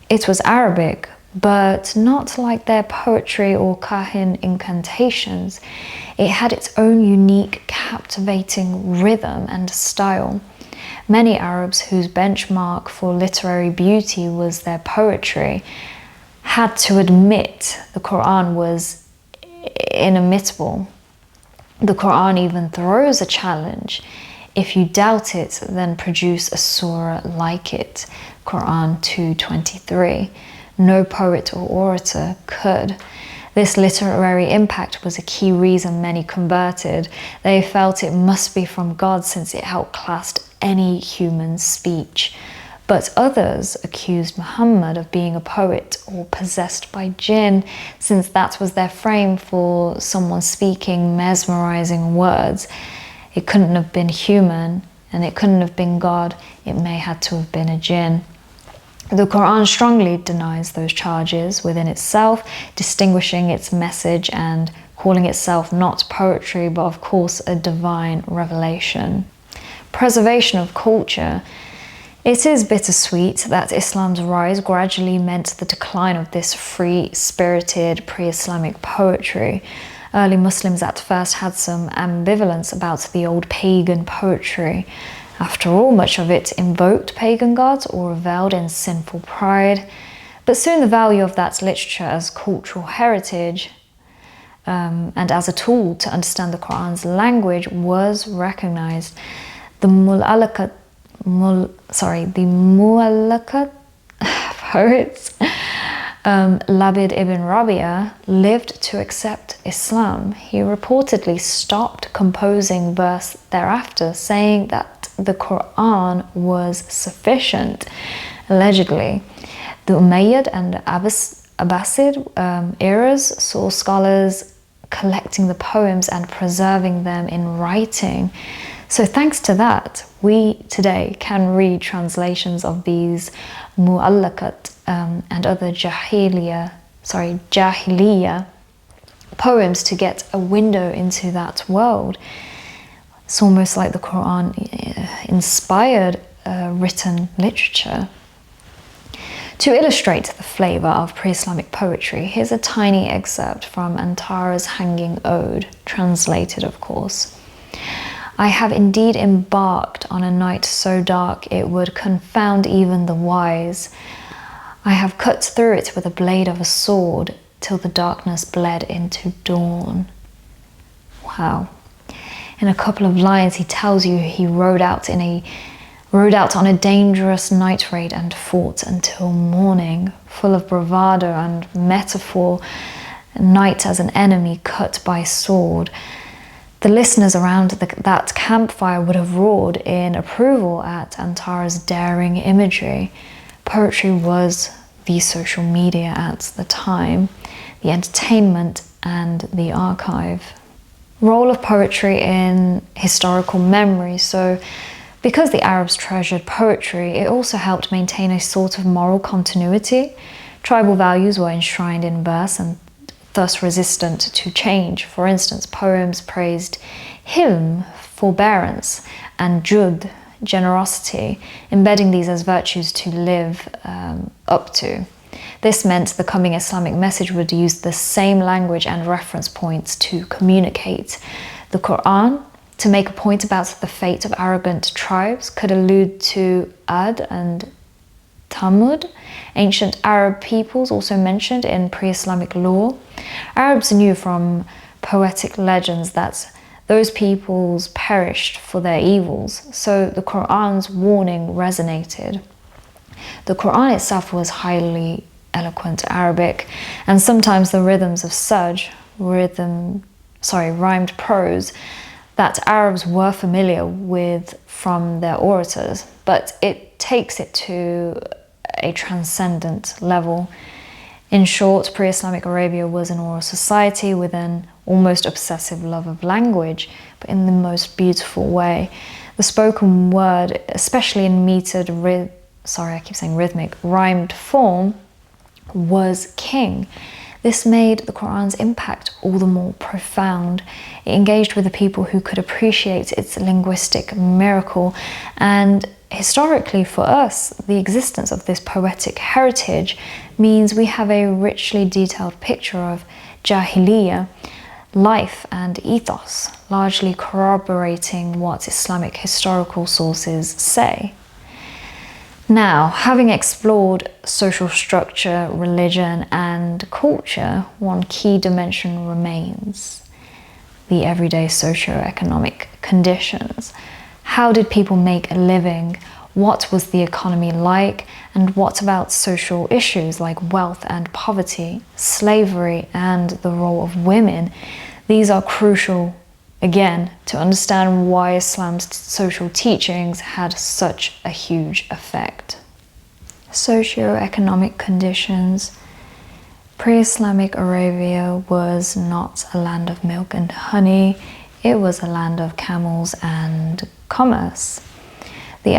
It was Arabic, but not like their poetry or kahin incantations. It had its own unique, captivating rhythm and style. Many Arabs whose benchmark for literary beauty was their poetry had to admit the Quran was inimitable. The Quran even throws a challenge. If you doubt it, then produce a surah like it. Quran 2:23. No poet or orator could. This literary impact was a key reason many converted. They felt it must be from God since it outclassed any human speech. But others accused Muhammad of being a poet or possessed by jinn, since that was their frame for someone speaking mesmerizing words. It couldn't have been human, and it couldn't have been God. It may had to have been a jinn. The Quran strongly denies those charges within itself, distinguishing its message and calling itself not poetry, but of course a divine revelation. Preservation of culture. It is bittersweet that Islam's rise gradually meant the decline of this free-spirited pre-Islamic poetry. Early Muslims at first had some ambivalence about the old pagan poetry. After all, much of it invoked pagan gods or reveled in sinful pride. But soon the value of that literature as cultural heritage and as a tool to understand the Quran's language was recognized. The mu'allaqat poets Labid ibn Rabia lived to accept Islam. He reportedly stopped composing verse thereafter, saying that the Quran was sufficient, allegedly. The Umayyad and Abbasid eras saw scholars collecting the poems and preserving them in writing. So thanks to that, we today can read translations of these mu'allakat and other Jāhiliyyah poems to get a window into that world. It's almost like the Quran inspired written literature. To illustrate the flavour of pre-Islamic poetry, here's a tiny excerpt from Antara's Hanging Ode, translated of course. I have indeed embarked on a night so dark it would confound even the wise. I have cut through it with a blade of a sword till the darkness bled into dawn. Wow. In a couple of lines he tells you he rode out on a dangerous night raid and fought until morning, full of bravado and metaphor, night as an enemy cut by sword. The listeners around that campfire would have roared in approval at Antara's daring imagery. Poetry was the social media at the time, the entertainment and the archive. Role of poetry in historical memory. So because the Arabs treasured poetry, it also helped maintain a sort of moral continuity. Tribal values were enshrined in verse and thus resistant to change. For instance, poems praised hilm, forbearance, and jud, generosity, embedding these as virtues to live up to. This meant the coming Islamic message would use the same language and reference points to communicate. The Quran, to make a point about the fate of arrogant tribes, could allude to Ad and Thamud, ancient Arab peoples also mentioned in pre-Islamic law. Arabs knew from poetic legends that those peoples perished for their evils, so the Quran's warning resonated. The Quran itself was highly eloquent Arabic, and sometimes the rhythms of Sajj, rhymed prose, that Arabs were familiar with from their orators, but it takes it to a transcendent level. In short, pre-Islamic Arabia was an oral society with an almost obsessive love of language, but in the most beautiful way. The spoken word, especially in metered, rhythmic, rhymed form, was king. This made the Quran's impact all the more profound. It engaged with the people who could appreciate its linguistic miracle, and historically for us, the existence of this poetic heritage means we have a richly detailed picture of Jāhiliyyah life and ethos, largely corroborating what Islamic historical sources say. Now, having explored social structure, religion, and culture, one key dimension remains: the everyday socio-economic conditions. How did people make a living? What was the economy like? And what about social issues like wealth and poverty, slavery, and the role of women? These are crucial, again, to understand why Islam's social teachings had such a huge effect. Socio-economic conditions. Pre-Islamic Arabia was not a land of milk and honey. It was a land of camels and commerce. The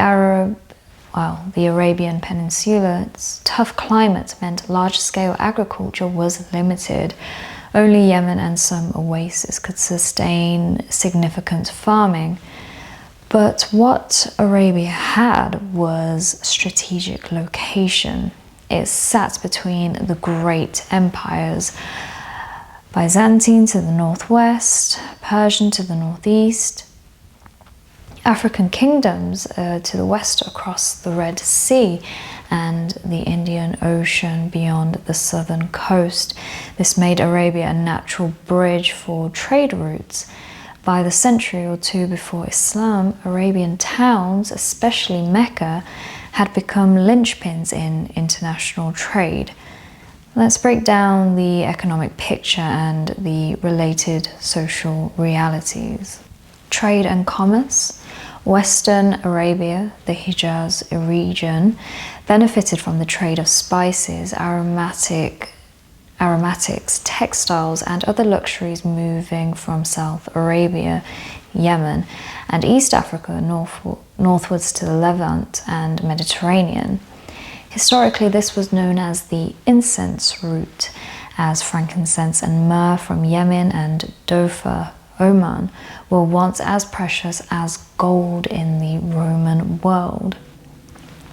Arabian Peninsula's tough climate meant large-scale agriculture was limited. Only Yemen and some oases could sustain significant farming. But what Arabia had was strategic location. It sat between the great empires, Byzantine to the northwest, Persian to the northeast, African kingdoms to the west across the Red Sea, and the Indian Ocean beyond the southern coast. This made Arabia a natural bridge for trade routes. By the century or two before Islam, Arabian towns, especially Mecca, had become linchpins in international trade. Let's break down the economic picture and the related social realities. Trade and commerce. Western Arabia, the Hijaz region, benefited from the trade of spices, aromatics, textiles, and other luxuries moving from South Arabia, Yemen, and East Africa northwards to the Levant and Mediterranean. Historically, this was known as the incense route, as frankincense and myrrh from Yemen and Dofa, Oman, were once as precious as gold in the Roman world.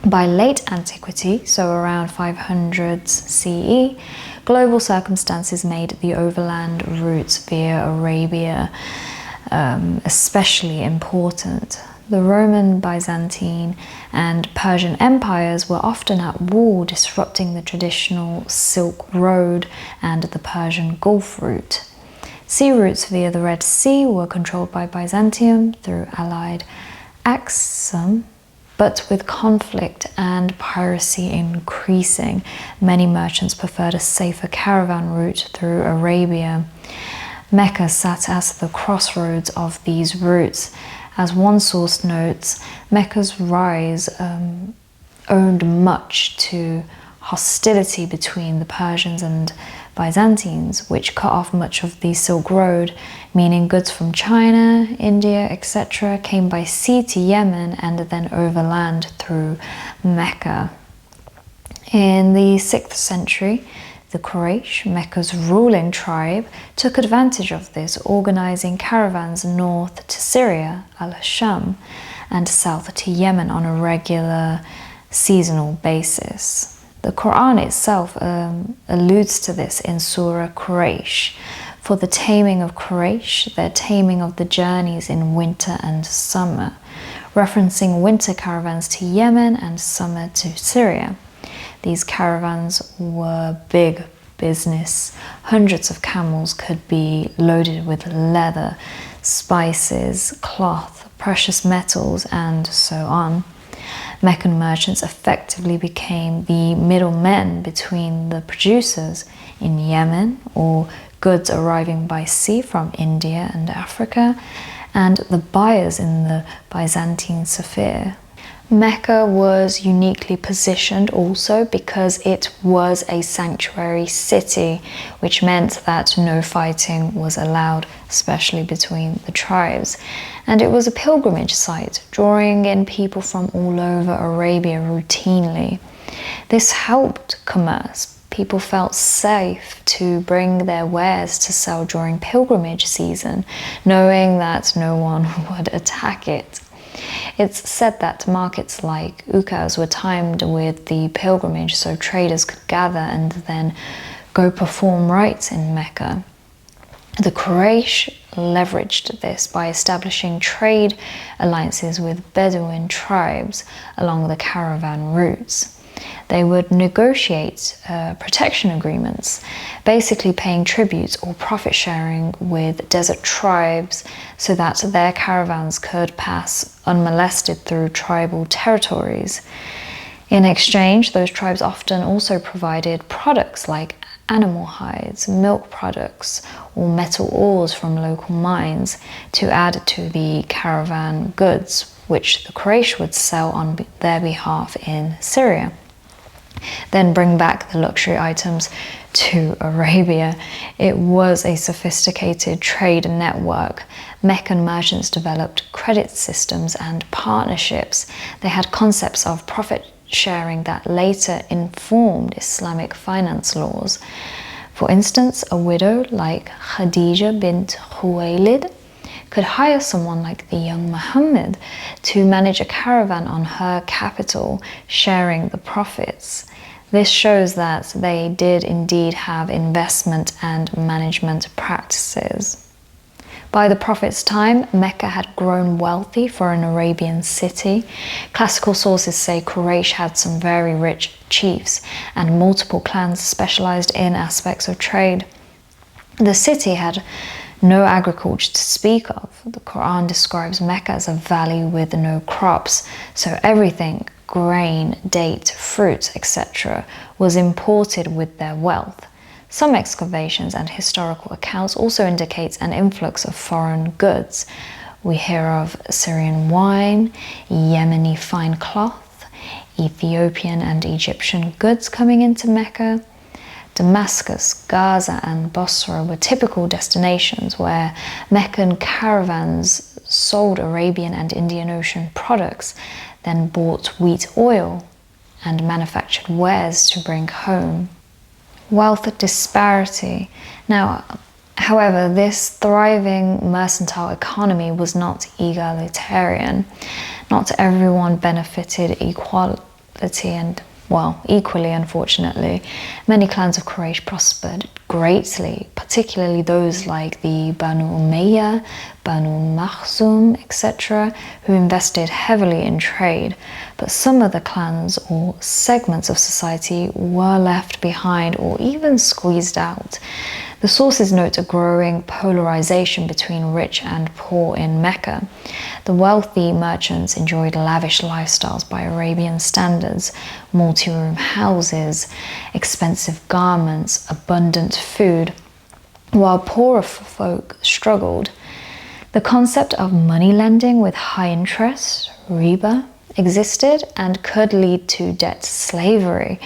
By late antiquity, so around 500s CE, global circumstances made the overland routes via Arabia especially important. The Roman, Byzantine, and Persian empires were often at war, disrupting the traditional Silk Road and the Persian Gulf route. Sea routes via the Red Sea were controlled by Byzantium through allied Aksum, but with conflict and piracy increasing, many merchants preferred a safer caravan route through Arabia. Mecca sat as the crossroads of these routes. As one source notes, Mecca's rise owed much to hostility between the Persians and Byzantines, which cut off much of the Silk Road, meaning goods from China, India, etc. came by sea to Yemen and then overland through Mecca. In the 6th century, the Quraysh, Mecca's ruling tribe, took advantage of this, organizing caravans north to Syria, al-Sham, and south to Yemen on a regular seasonal basis. The Quran itself alludes to this in Surah Quraysh. For the taming of Quraysh, their taming of the journeys in winter and summer, referencing winter caravans to Yemen and summer to Syria. These caravans were big business. Hundreds of camels could be loaded with leather, spices, cloth, precious metals, and so on. Meccan merchants effectively became the middlemen between the producers in Yemen, or goods arriving by sea from India and Africa, and the buyers in the Byzantine sphere. Mecca was uniquely positioned also because it was a sanctuary city, which meant that no fighting was allowed, especially between the tribes. And it was a pilgrimage site, drawing in people from all over Arabia routinely. This helped commerce. People felt safe to bring their wares to sell during pilgrimage season, knowing that no one would attack it. It's said that markets like Ukaz were timed with the pilgrimage so traders could gather and then go perform rites in Mecca. The Quraysh leveraged this by establishing trade alliances with Bedouin tribes along the caravan routes. They would negotiate protection agreements, basically paying tributes or profit sharing with desert tribes so that their caravans could pass unmolested through tribal territories. In exchange, those tribes often also provided products like animal hides, milk products, or metal ores from local mines to add to the caravan goods, which the Quraysh would sell on their behalf in Syria. Then bring back the luxury items to Arabia. It was a sophisticated trade network. Meccan merchants developed credit systems and partnerships. They had concepts of profit sharing that later informed Islamic finance laws. For instance, a widow like Khadija bint Khuwaylid could hire someone like the young Muhammad to manage a caravan on her capital, sharing the profits. This shows that they did indeed have investment and management practices. By the Prophet's time, Mecca had grown wealthy for an Arabian city. Classical sources say Quraysh had some very rich chiefs, and multiple clans specialized in aspects of trade. The city had no agriculture to speak of. The Quran describes Mecca as a valley with no crops, so everything grain, date, fruit, etc. was imported with their wealth. Some excavations and historical accounts also indicate an influx of foreign goods. We hear of Syrian wine, Yemeni fine cloth, Ethiopian and Egyptian goods coming into Mecca. Damascus, Gaza and Basra were typical destinations where Meccan caravans sold Arabian and Indian Ocean products, then bought wheat oil and manufactured wares to bring home. Wealth disparity. Now, however, this thriving mercantile economy was not egalitarian. Not everyone benefited equally, unfortunately. Many clans of Quraysh prospered greatly, particularly those like the Banu Umayyah, Banu Makhzum, etc., who invested heavily in trade. But some of the clans or segments of society were left behind or even squeezed out. The sources note a growing polarization between rich and poor in Mecca. The wealthy merchants enjoyed lavish lifestyles by Arabian standards, multi-room houses, expensive garments, abundant food, while poorer folk struggled. The concept of money lending with high interest, riba, existed and could lead to debt slavery,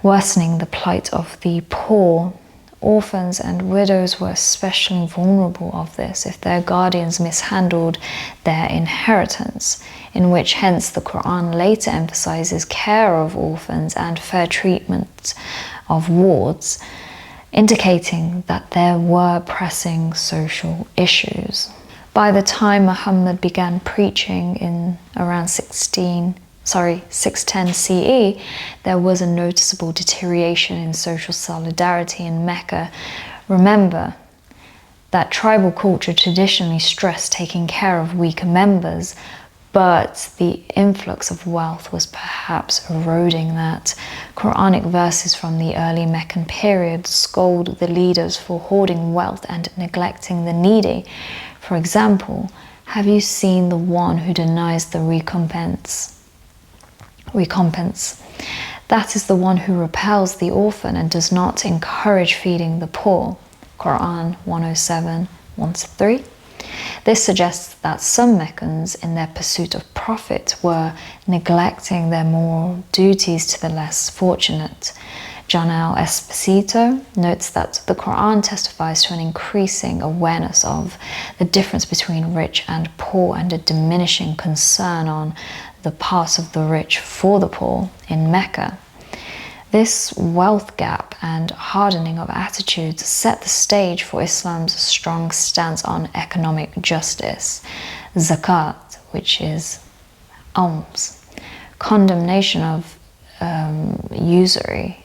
worsening the plight of the poor. Orphans and widows were especially vulnerable of this if their guardians mishandled their inheritance, in which hence the Quran later emphasizes care of orphans and fair treatment of wards, indicating that there were pressing social issues. By the time Muhammad began preaching in around 610 CE, there was a noticeable deterioration in social solidarity in Mecca. Remember that tribal culture traditionally stressed taking care of weaker members, but the influx of wealth was perhaps eroding that. Quranic verses from the early Meccan period scold the leaders for hoarding wealth and neglecting the needy. For example, have you seen the one who denies the recompense? That is the one who repels the orphan and does not encourage feeding the poor. Quran 107, 1-3. This suggests that some Meccans, in their pursuit of profit, were neglecting their moral duties to the less fortunate. Esposito notes that the Quran testifies to an increasing awareness of the difference between rich and poor and a diminishing concern on the part of the rich for the poor in Mecca. This wealth gap and hardening of attitudes set the stage for Islam's strong stance on economic justice. Zakat, which is alms, condemnation of usury,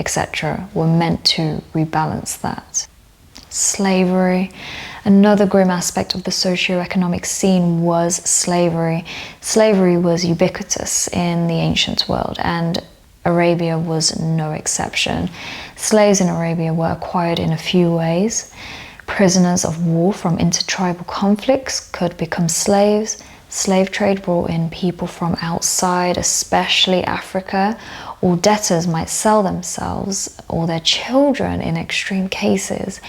etc., were meant to rebalance that. Slavery. Another grim aspect of the socio-economic scene was slavery. Slavery was ubiquitous in the ancient world, and Arabia was no exception. Slaves in Arabia were acquired in a few ways. Prisoners of war from intertribal conflicts could become slaves. Slave trade brought in people from outside, especially Africa, or debtors might sell themselves or their children in extreme cases.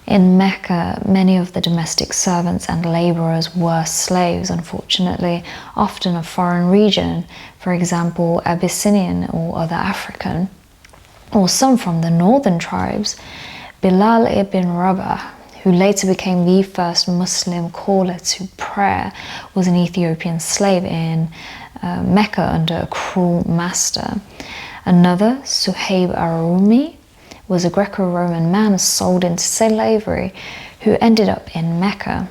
In Mecca, many of the domestic servants and laborers were slaves, unfortunately, often of foreign region, for example, Abyssinian or other African, or some from the northern tribes. Bilal ibn Rabah, who later became the first Muslim caller to prayer, was an Ethiopian slave in Mecca under a cruel master. Another, Suhaib Arumi, was a Greco-Roman man sold into slavery who ended up in Mecca.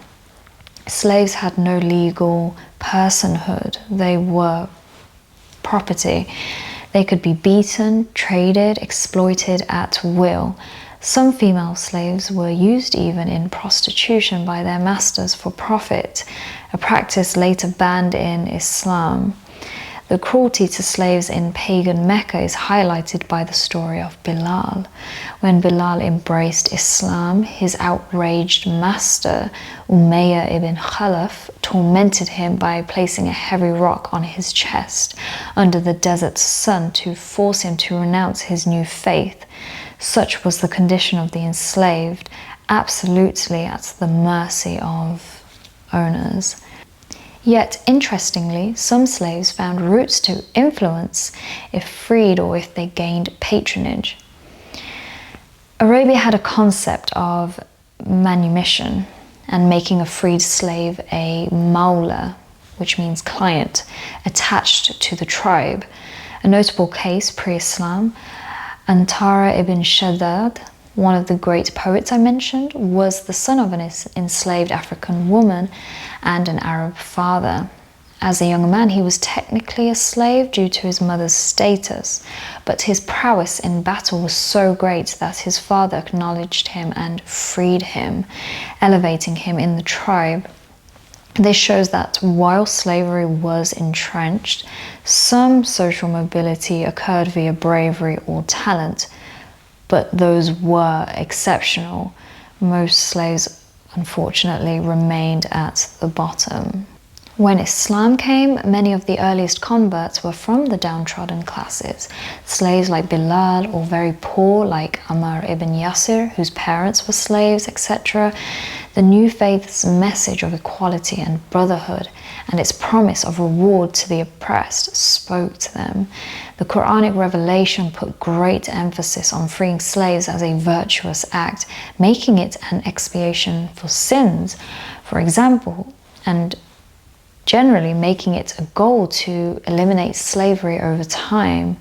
Slaves had no legal personhood. They were property. They could be beaten, traded, exploited at will. Some female slaves were used even in prostitution by their masters for profit, a practice later banned in Islam. The cruelty to slaves in pagan Mecca is highlighted by the story of Bilal. When Bilal embraced Islam, his outraged master, Umayyah ibn Khalaf, tormented him by placing a heavy rock on his chest under the desert sun to force him to renounce his new faith. Such was the condition of the enslaved, absolutely at the mercy of owners. Yet, interestingly, some slaves found routes to influence if freed or if they gained patronage. Arabia had a concept of manumission and making a freed slave a mawla, which means client, attached to the tribe. A notable case pre-Islam, Antara ibn Shaddad, one of the great poets I mentioned, was the son of an enslaved African woman and an Arab father. As a young man, he was technically a slave due to his mother's status, but his prowess in battle was so great that his father acknowledged him and freed him, elevating him in the tribe. This shows that while slavery was entrenched, some social mobility occurred via bravery or talent, but those were exceptional. Most slaves, unfortunately, remained at the bottom. When Islam came, many of the earliest converts were from the downtrodden classes. Slaves like Bilal, or very poor like Ammar ibn Yasir, whose parents were slaves, etc. The new faith's message of equality and brotherhood and its promise of reward to the oppressed spoke to them. The Quranic revelation put great emphasis on freeing slaves as a virtuous act, making it an expiation for sins, for example, and generally making it a goal to eliminate slavery over time.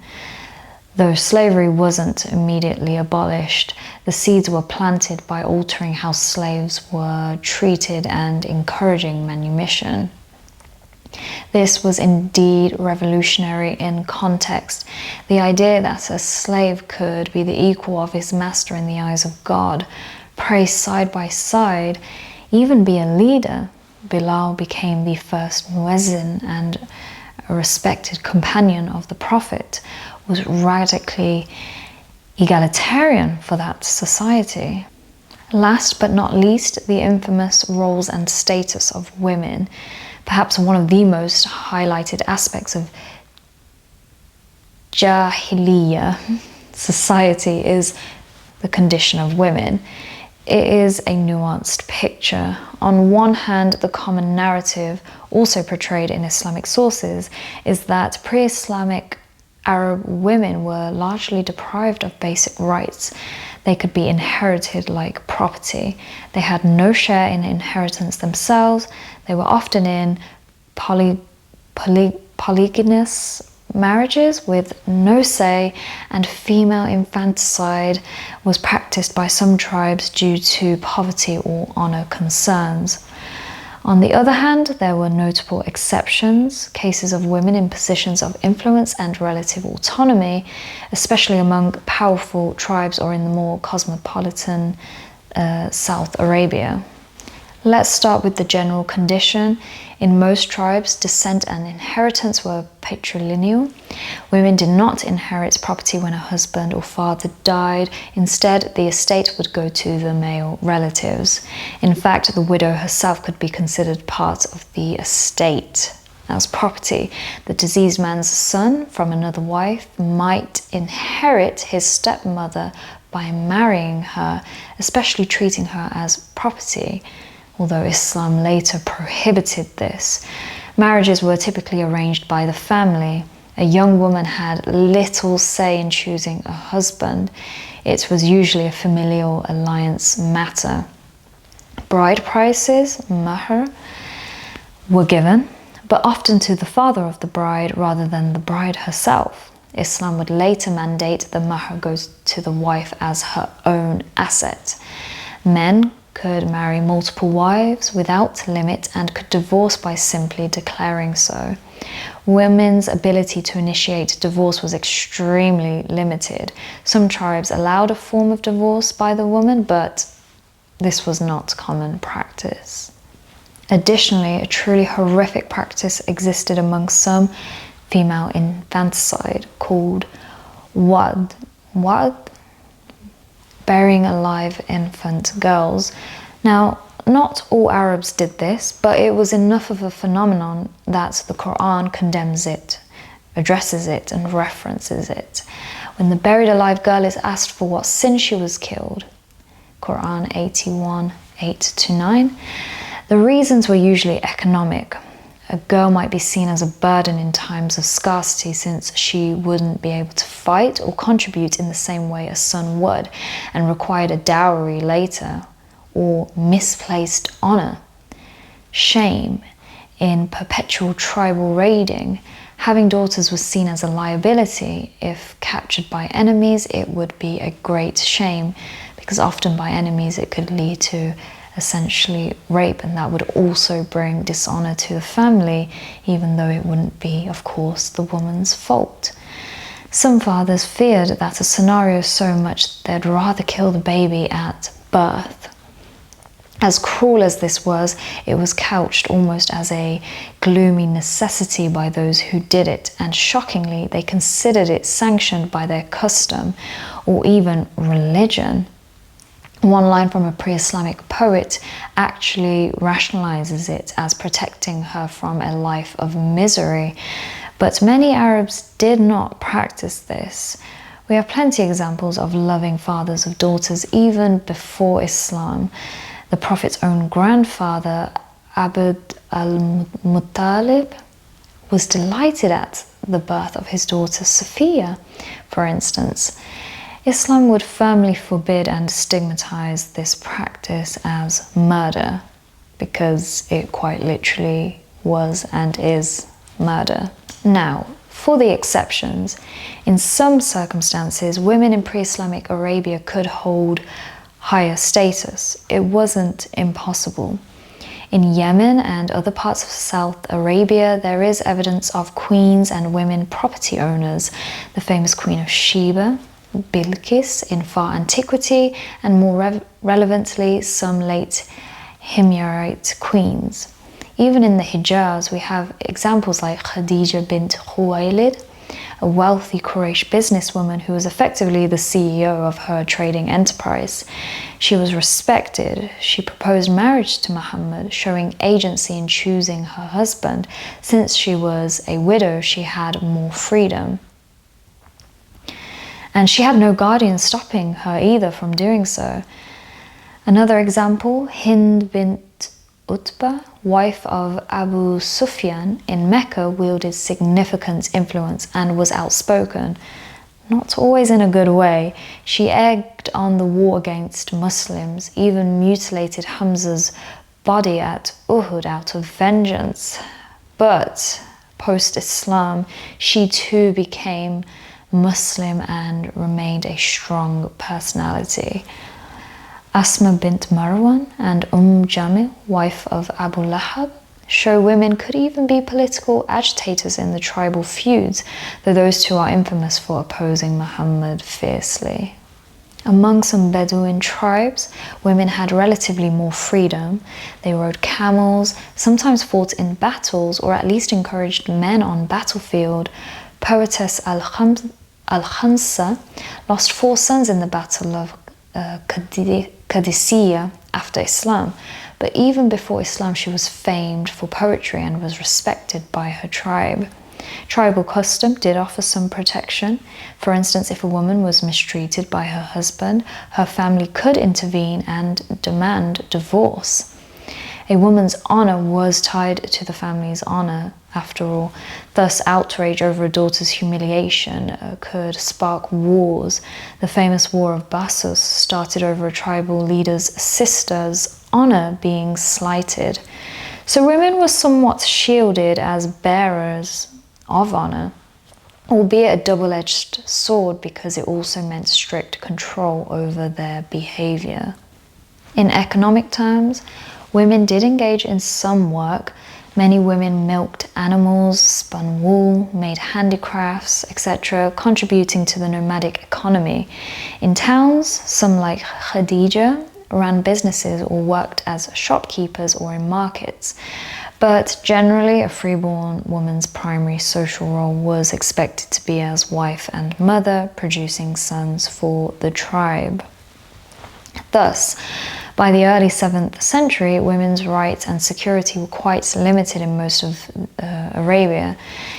Though slavery wasn't immediately abolished, the seeds were planted by altering how slaves were treated and encouraging manumission. This was indeed revolutionary in context. The idea that a slave could be the equal of his master in the eyes of God, pray side by side, even be a leader. Bilal became the first muezzin and a respected companion of the Prophet, was radically egalitarian for that society. Last but not least, the infamous roles and status of women. Perhaps one of the most highlighted aspects of Jāhiliyyah society is the condition of women. It is a nuanced picture. On one hand, the common narrative, also portrayed in Islamic sources, is that pre-Islamic Arab women were largely deprived of basic rights. They could be inherited like property. They had no share in inheritance themselves. They were often in polygynous marriages with no say, and female infanticide was practiced by some tribes due to poverty or honor concerns. On the other hand, there were notable exceptions, cases of women in positions of influence and relative autonomy, especially among powerful tribes or in the more cosmopolitan South Arabia. Let's start with the general condition. In most tribes, descent and inheritance were patrilineal. Women did not inherit property when a husband or father died. Instead, the estate would go to the male relatives. In fact, the widow herself could be considered part of the estate as property. The deceased man's son from another wife might inherit his stepmother by marrying her, especially treating her as property, although Islam later prohibited this. Marriages were typically arranged by the family. A young woman had little say in choosing a husband. It was usually a familial alliance matter. Bride prices, mahr, were given, but often to the father of the bride rather than the bride herself. Islam would later mandate the mahr goes to the wife as her own asset. Men could marry multiple wives without limit and could divorce by simply declaring so. Women's ability to initiate divorce was extremely limited. Some tribes allowed a form of divorce by the woman, but this was not common practice. Additionally, a truly horrific practice existed among some female infanticide called wad, burying alive infant girls. Now, not all Arabs did this, but it was enough of a phenomenon that the Quran condemns it, addresses it, and references it. When the buried alive girl is asked for what sin she was killed, Quran 81, 8-9, the reasons were usually economic. A girl might be seen as a burden in times of scarcity since she wouldn't be able to fight or contribute in the same way a son would and required a dowry later, or misplaced honor. Shame in perpetual tribal raiding. Having daughters was seen as a liability. If captured by enemies, it would be a great shame, because often by enemies it could lead to essentially rape, and that would also bring dishonor to the family, even though it wouldn't be, of course, the woman's fault. Some fathers feared that a scenario so much they'd rather kill the baby at birth. As cruel as this was, it was couched almost as a gloomy necessity by those who did it, and shockingly, they considered it sanctioned by their custom or even religion. One line from a pre-Islamic poet actually rationalizes it as protecting her from a life of misery. But many Arabs did not practice this. We have plenty of examples of loving fathers of daughters even before Islam. The Prophet's own grandfather, Abd al-Muttalib, was delighted at the birth of his daughter Sophia, for instance. Islam would firmly forbid and stigmatize this practice as murder, because it quite literally was and is murder. Now, for the exceptions, in some circumstances, women in pre-Islamic Arabia could hold higher status. It wasn't impossible. In Yemen and other parts of South Arabia, there is evidence of queens and women property owners. The famous Queen of Sheba, Bilqis, in far antiquity, and more relevantly, some late Himyarite queens. Even in the Hijaz, we have examples like Khadija bint Khuwaylid, a wealthy Quraysh businesswoman who was effectively the CEO of her trading enterprise. She was respected. She proposed marriage to Muhammad, showing agency in choosing her husband. Since she was a widow, she had more freedom. And she had no guardian stopping her either from doing so. Another example, Hind bint Utbah, wife of Abu Sufyan in Mecca, wielded significant influence and was outspoken, not always in a good way. She egged on the war against Muslims, even mutilated Hamza's body at Uhud out of vengeance. But post-Islam, she too became Muslim and remained a strong personality. Asma bint Marwan and Jamil, wife of Abu Lahab, show women could even be political agitators in the tribal feuds, though those two are infamous for opposing Muhammad fiercely. Among some Bedouin tribes, women had relatively more freedom. They rode camels, sometimes fought in battles, or at least encouraged men on battlefield. Poetess Al-Khansa lost 4 sons in the Battle of Qadisiyah after Islam, but even before Islam she was famed for poetry and was respected by her tribe. Tribal custom did offer some protection. For instance, if a woman was mistreated by her husband, her family could intervene and demand divorce. A woman's honor was tied to the family's honor, after all. Thus, outrage over a daughter's humiliation could spark wars. The famous War of Bassus started over a tribal leader's sister's honor being slighted. So women were somewhat shielded as bearers of honor, albeit a double-edged sword, because it also meant strict control over their behavior. In economic terms, women did engage in some work. Many women milked animals, spun wool, made handicrafts, etc., contributing to the nomadic economy. In towns, some like Khadija ran businesses or worked as shopkeepers or in markets. But generally, a freeborn woman's primary social role was expected to be as wife and mother, producing sons for the tribe. Thus, by the early 7th century, women's rights and security were quite limited in most of Arabia.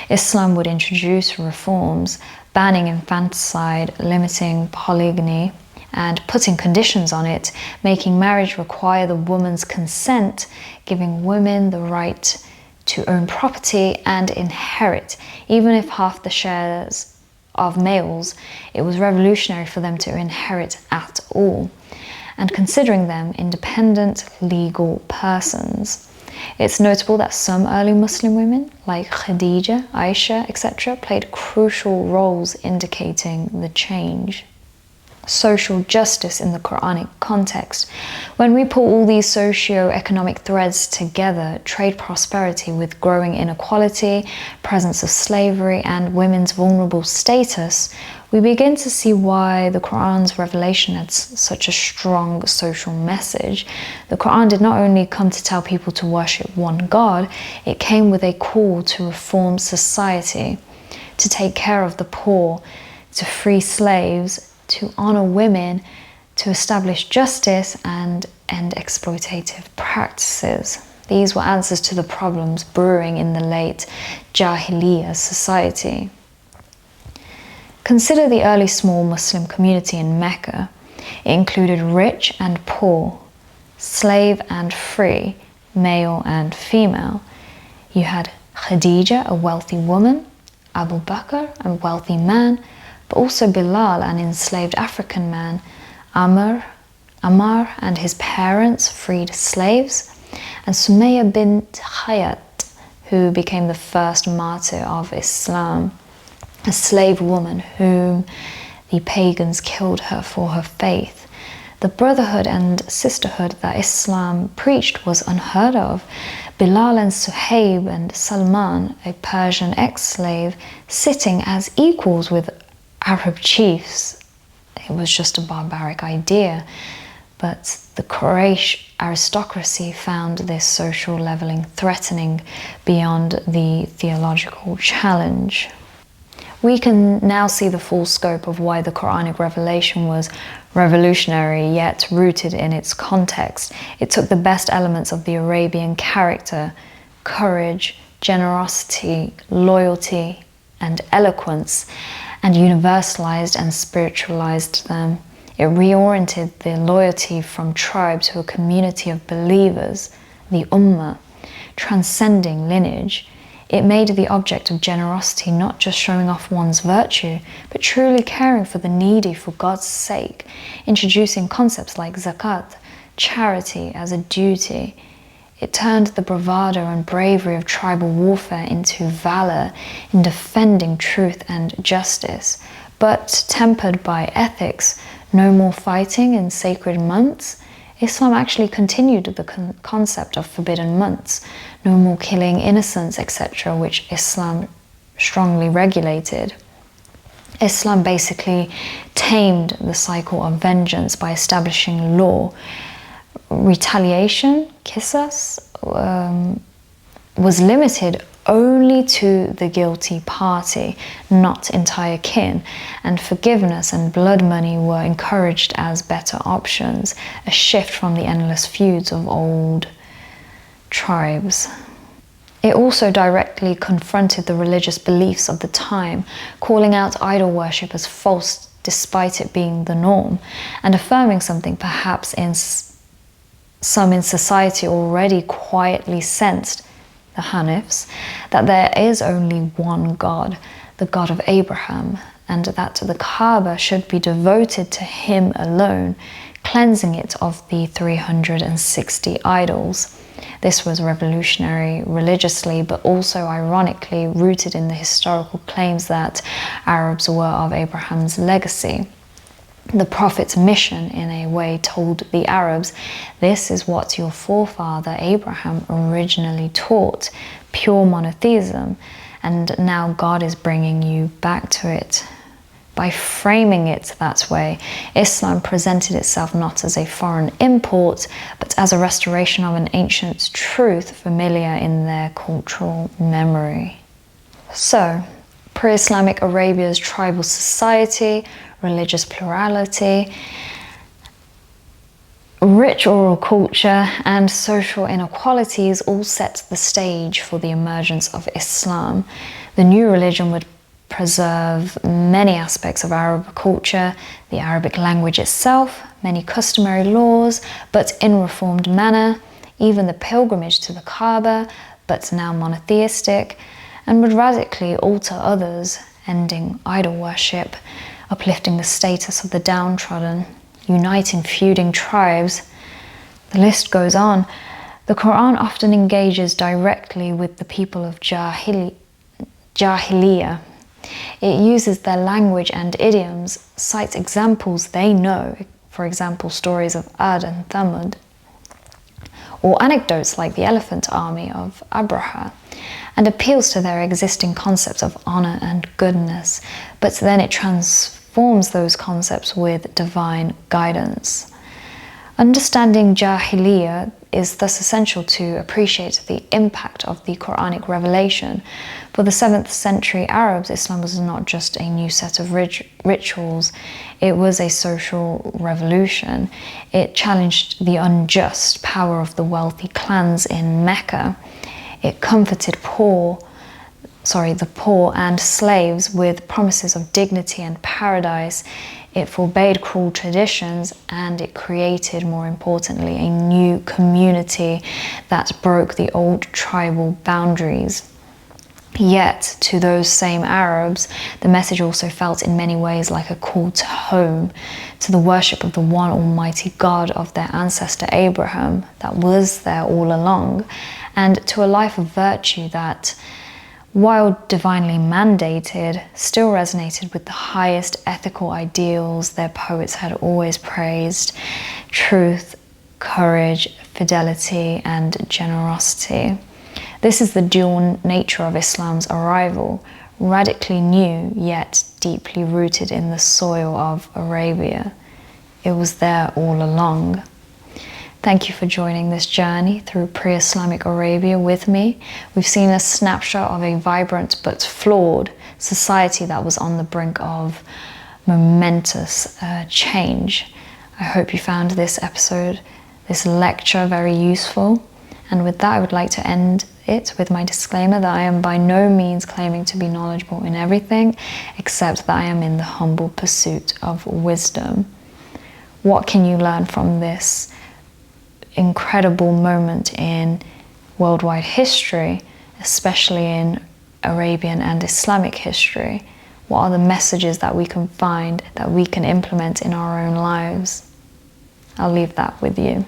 Islam would introduce reforms, banning infanticide, limiting polygyny, and putting conditions on it, making marriage require the woman's consent, giving women the right to own property and inherit. Even if half the shares of males, it was revolutionary for them to inherit at all, and considering them independent legal persons. It's notable that some early Muslim women, like Khadija, Aisha, etc., played crucial roles indicating the change. Social justice in the Quranic context. When we pull all these socio-economic threads together, trade prosperity with growing inequality, presence of slavery, and women's vulnerable status, we begin to see why the Quran's revelation had such a strong social message. The Quran did not only come to tell people to worship one God, it came with a call to reform society, to take care of the poor, to free slaves, to honor women, to establish justice and end exploitative practices. These were answers to the problems brewing in the late Jāhiliyyah society. Consider the early small Muslim community in Mecca. It included rich and poor, slave and free, male and female. You had Khadija, a wealthy woman, Abu Bakr, a wealthy man, but also Bilal, an enslaved African man, Ammar and his parents, freed slaves, and Sumayya bint Hayat, who became the first martyr of Islam, a slave woman whom the pagans killed her for her faith. The brotherhood and sisterhood that Islam preached was unheard of. Bilal and Suhaib and Salman, a Persian ex-slave, sitting as equals with Arab chiefs. It was just a barbaric idea, but the Quraysh aristocracy found this social leveling threatening beyond the theological challenge. We can now see the full scope of why the Quranic revelation was revolutionary yet rooted in its context. It took the best elements of the Arabian character, courage, generosity, loyalty, and eloquence, and universalized and spiritualized them. It reoriented the loyalty from tribe to a community of believers, the Ummah, transcending lineage. It made the object of generosity not just showing off one's virtue, but truly caring for the needy for God's sake, introducing concepts like zakat, charity as a duty. It turned the bravado and bravery of tribal warfare into valor in defending truth and justice, but tempered by ethics. No more fighting in sacred months. Islam actually continued the concept of forbidden months. No more killing innocents, etc., which Islam strongly regulated. Islam basically tamed the cycle of vengeance by establishing law. Retaliation, qisas, was limited only to the guilty party, not entire kin, and forgiveness and blood money were encouraged as better options, a shift from the endless feuds of old tribes. It also directly confronted the religious beliefs of the time, calling out idol worship as false despite it being the norm, and affirming something perhaps some in society already quietly sensed, the hanifs, that there is only one God, the God of Abraham, and that the Kaaba should be devoted to him alone, cleansing it of the 360 idols. This was revolutionary religiously, but also ironically rooted in the historical claims that Arabs were of Abraham's legacy. The Prophet's mission, in a way, told the Arabs, this is what your forefather Abraham originally taught, pure monotheism, and now God is bringing you back to it. By framing it that way, Islam presented itself not as a foreign import, but as a restoration of an ancient truth familiar in their cultural memory. So, pre-Islamic Arabia's tribal society, religious plurality, rich oral culture, and social inequalities all set the stage for the emergence of Islam. The new religion would preserve many aspects of Arab culture, the Arabic language itself, many customary laws, but in reformed manner, even the pilgrimage to the Kaaba, but now monotheistic, and would radically alter others, ending idol worship, uplifting the status of the downtrodden, uniting feuding tribes. The list goes on. The Quran often engages directly with the people of Jahiliyyah. It uses their language and idioms, cites examples they know, for example, stories of Ad and Thamud, or anecdotes like the elephant army of Abraha, and appeals to their existing concepts of honor and goodness, but then it transforms those concepts with divine guidance. Understanding Jāhiliyyah is thus essential to appreciate the impact of the Quranic revelation. For the 7th century Arabs, Islam was not just a new set of rituals, it was a social revolution. It challenged the unjust power of the wealthy clans in Mecca. It comforted the poor and slaves with promises of dignity and paradise. It forbade cruel traditions, and it created, more importantly, a new community that broke the old tribal boundaries. Yet, to those same Arabs, the message also felt in many ways like a call to home, to the worship of the one almighty God of their ancestor Abraham that was there all along, and to a life of virtue that, while divinely mandated, still resonated with the highest ethical ideals their poets had always praised: truth, courage, fidelity, and generosity. This is the dual nature of Islam's arrival, radically new yet deeply rooted in the soil of Arabia. It was there all along. Thank you for joining this journey through pre-Islamic Arabia with me. We've seen a snapshot of a vibrant but flawed society that was on the brink of momentous change. I hope you found this episode, this lecture, very useful. And with that, I would like to end it with my disclaimer that I am by no means claiming to be knowledgeable in everything, except that I am in the humble pursuit of wisdom. What can you learn from this incredible moment in worldwide history, especially in Arabian and Islamic history? What are the messages that we can find that we can implement in our own lives? I'll leave that with you.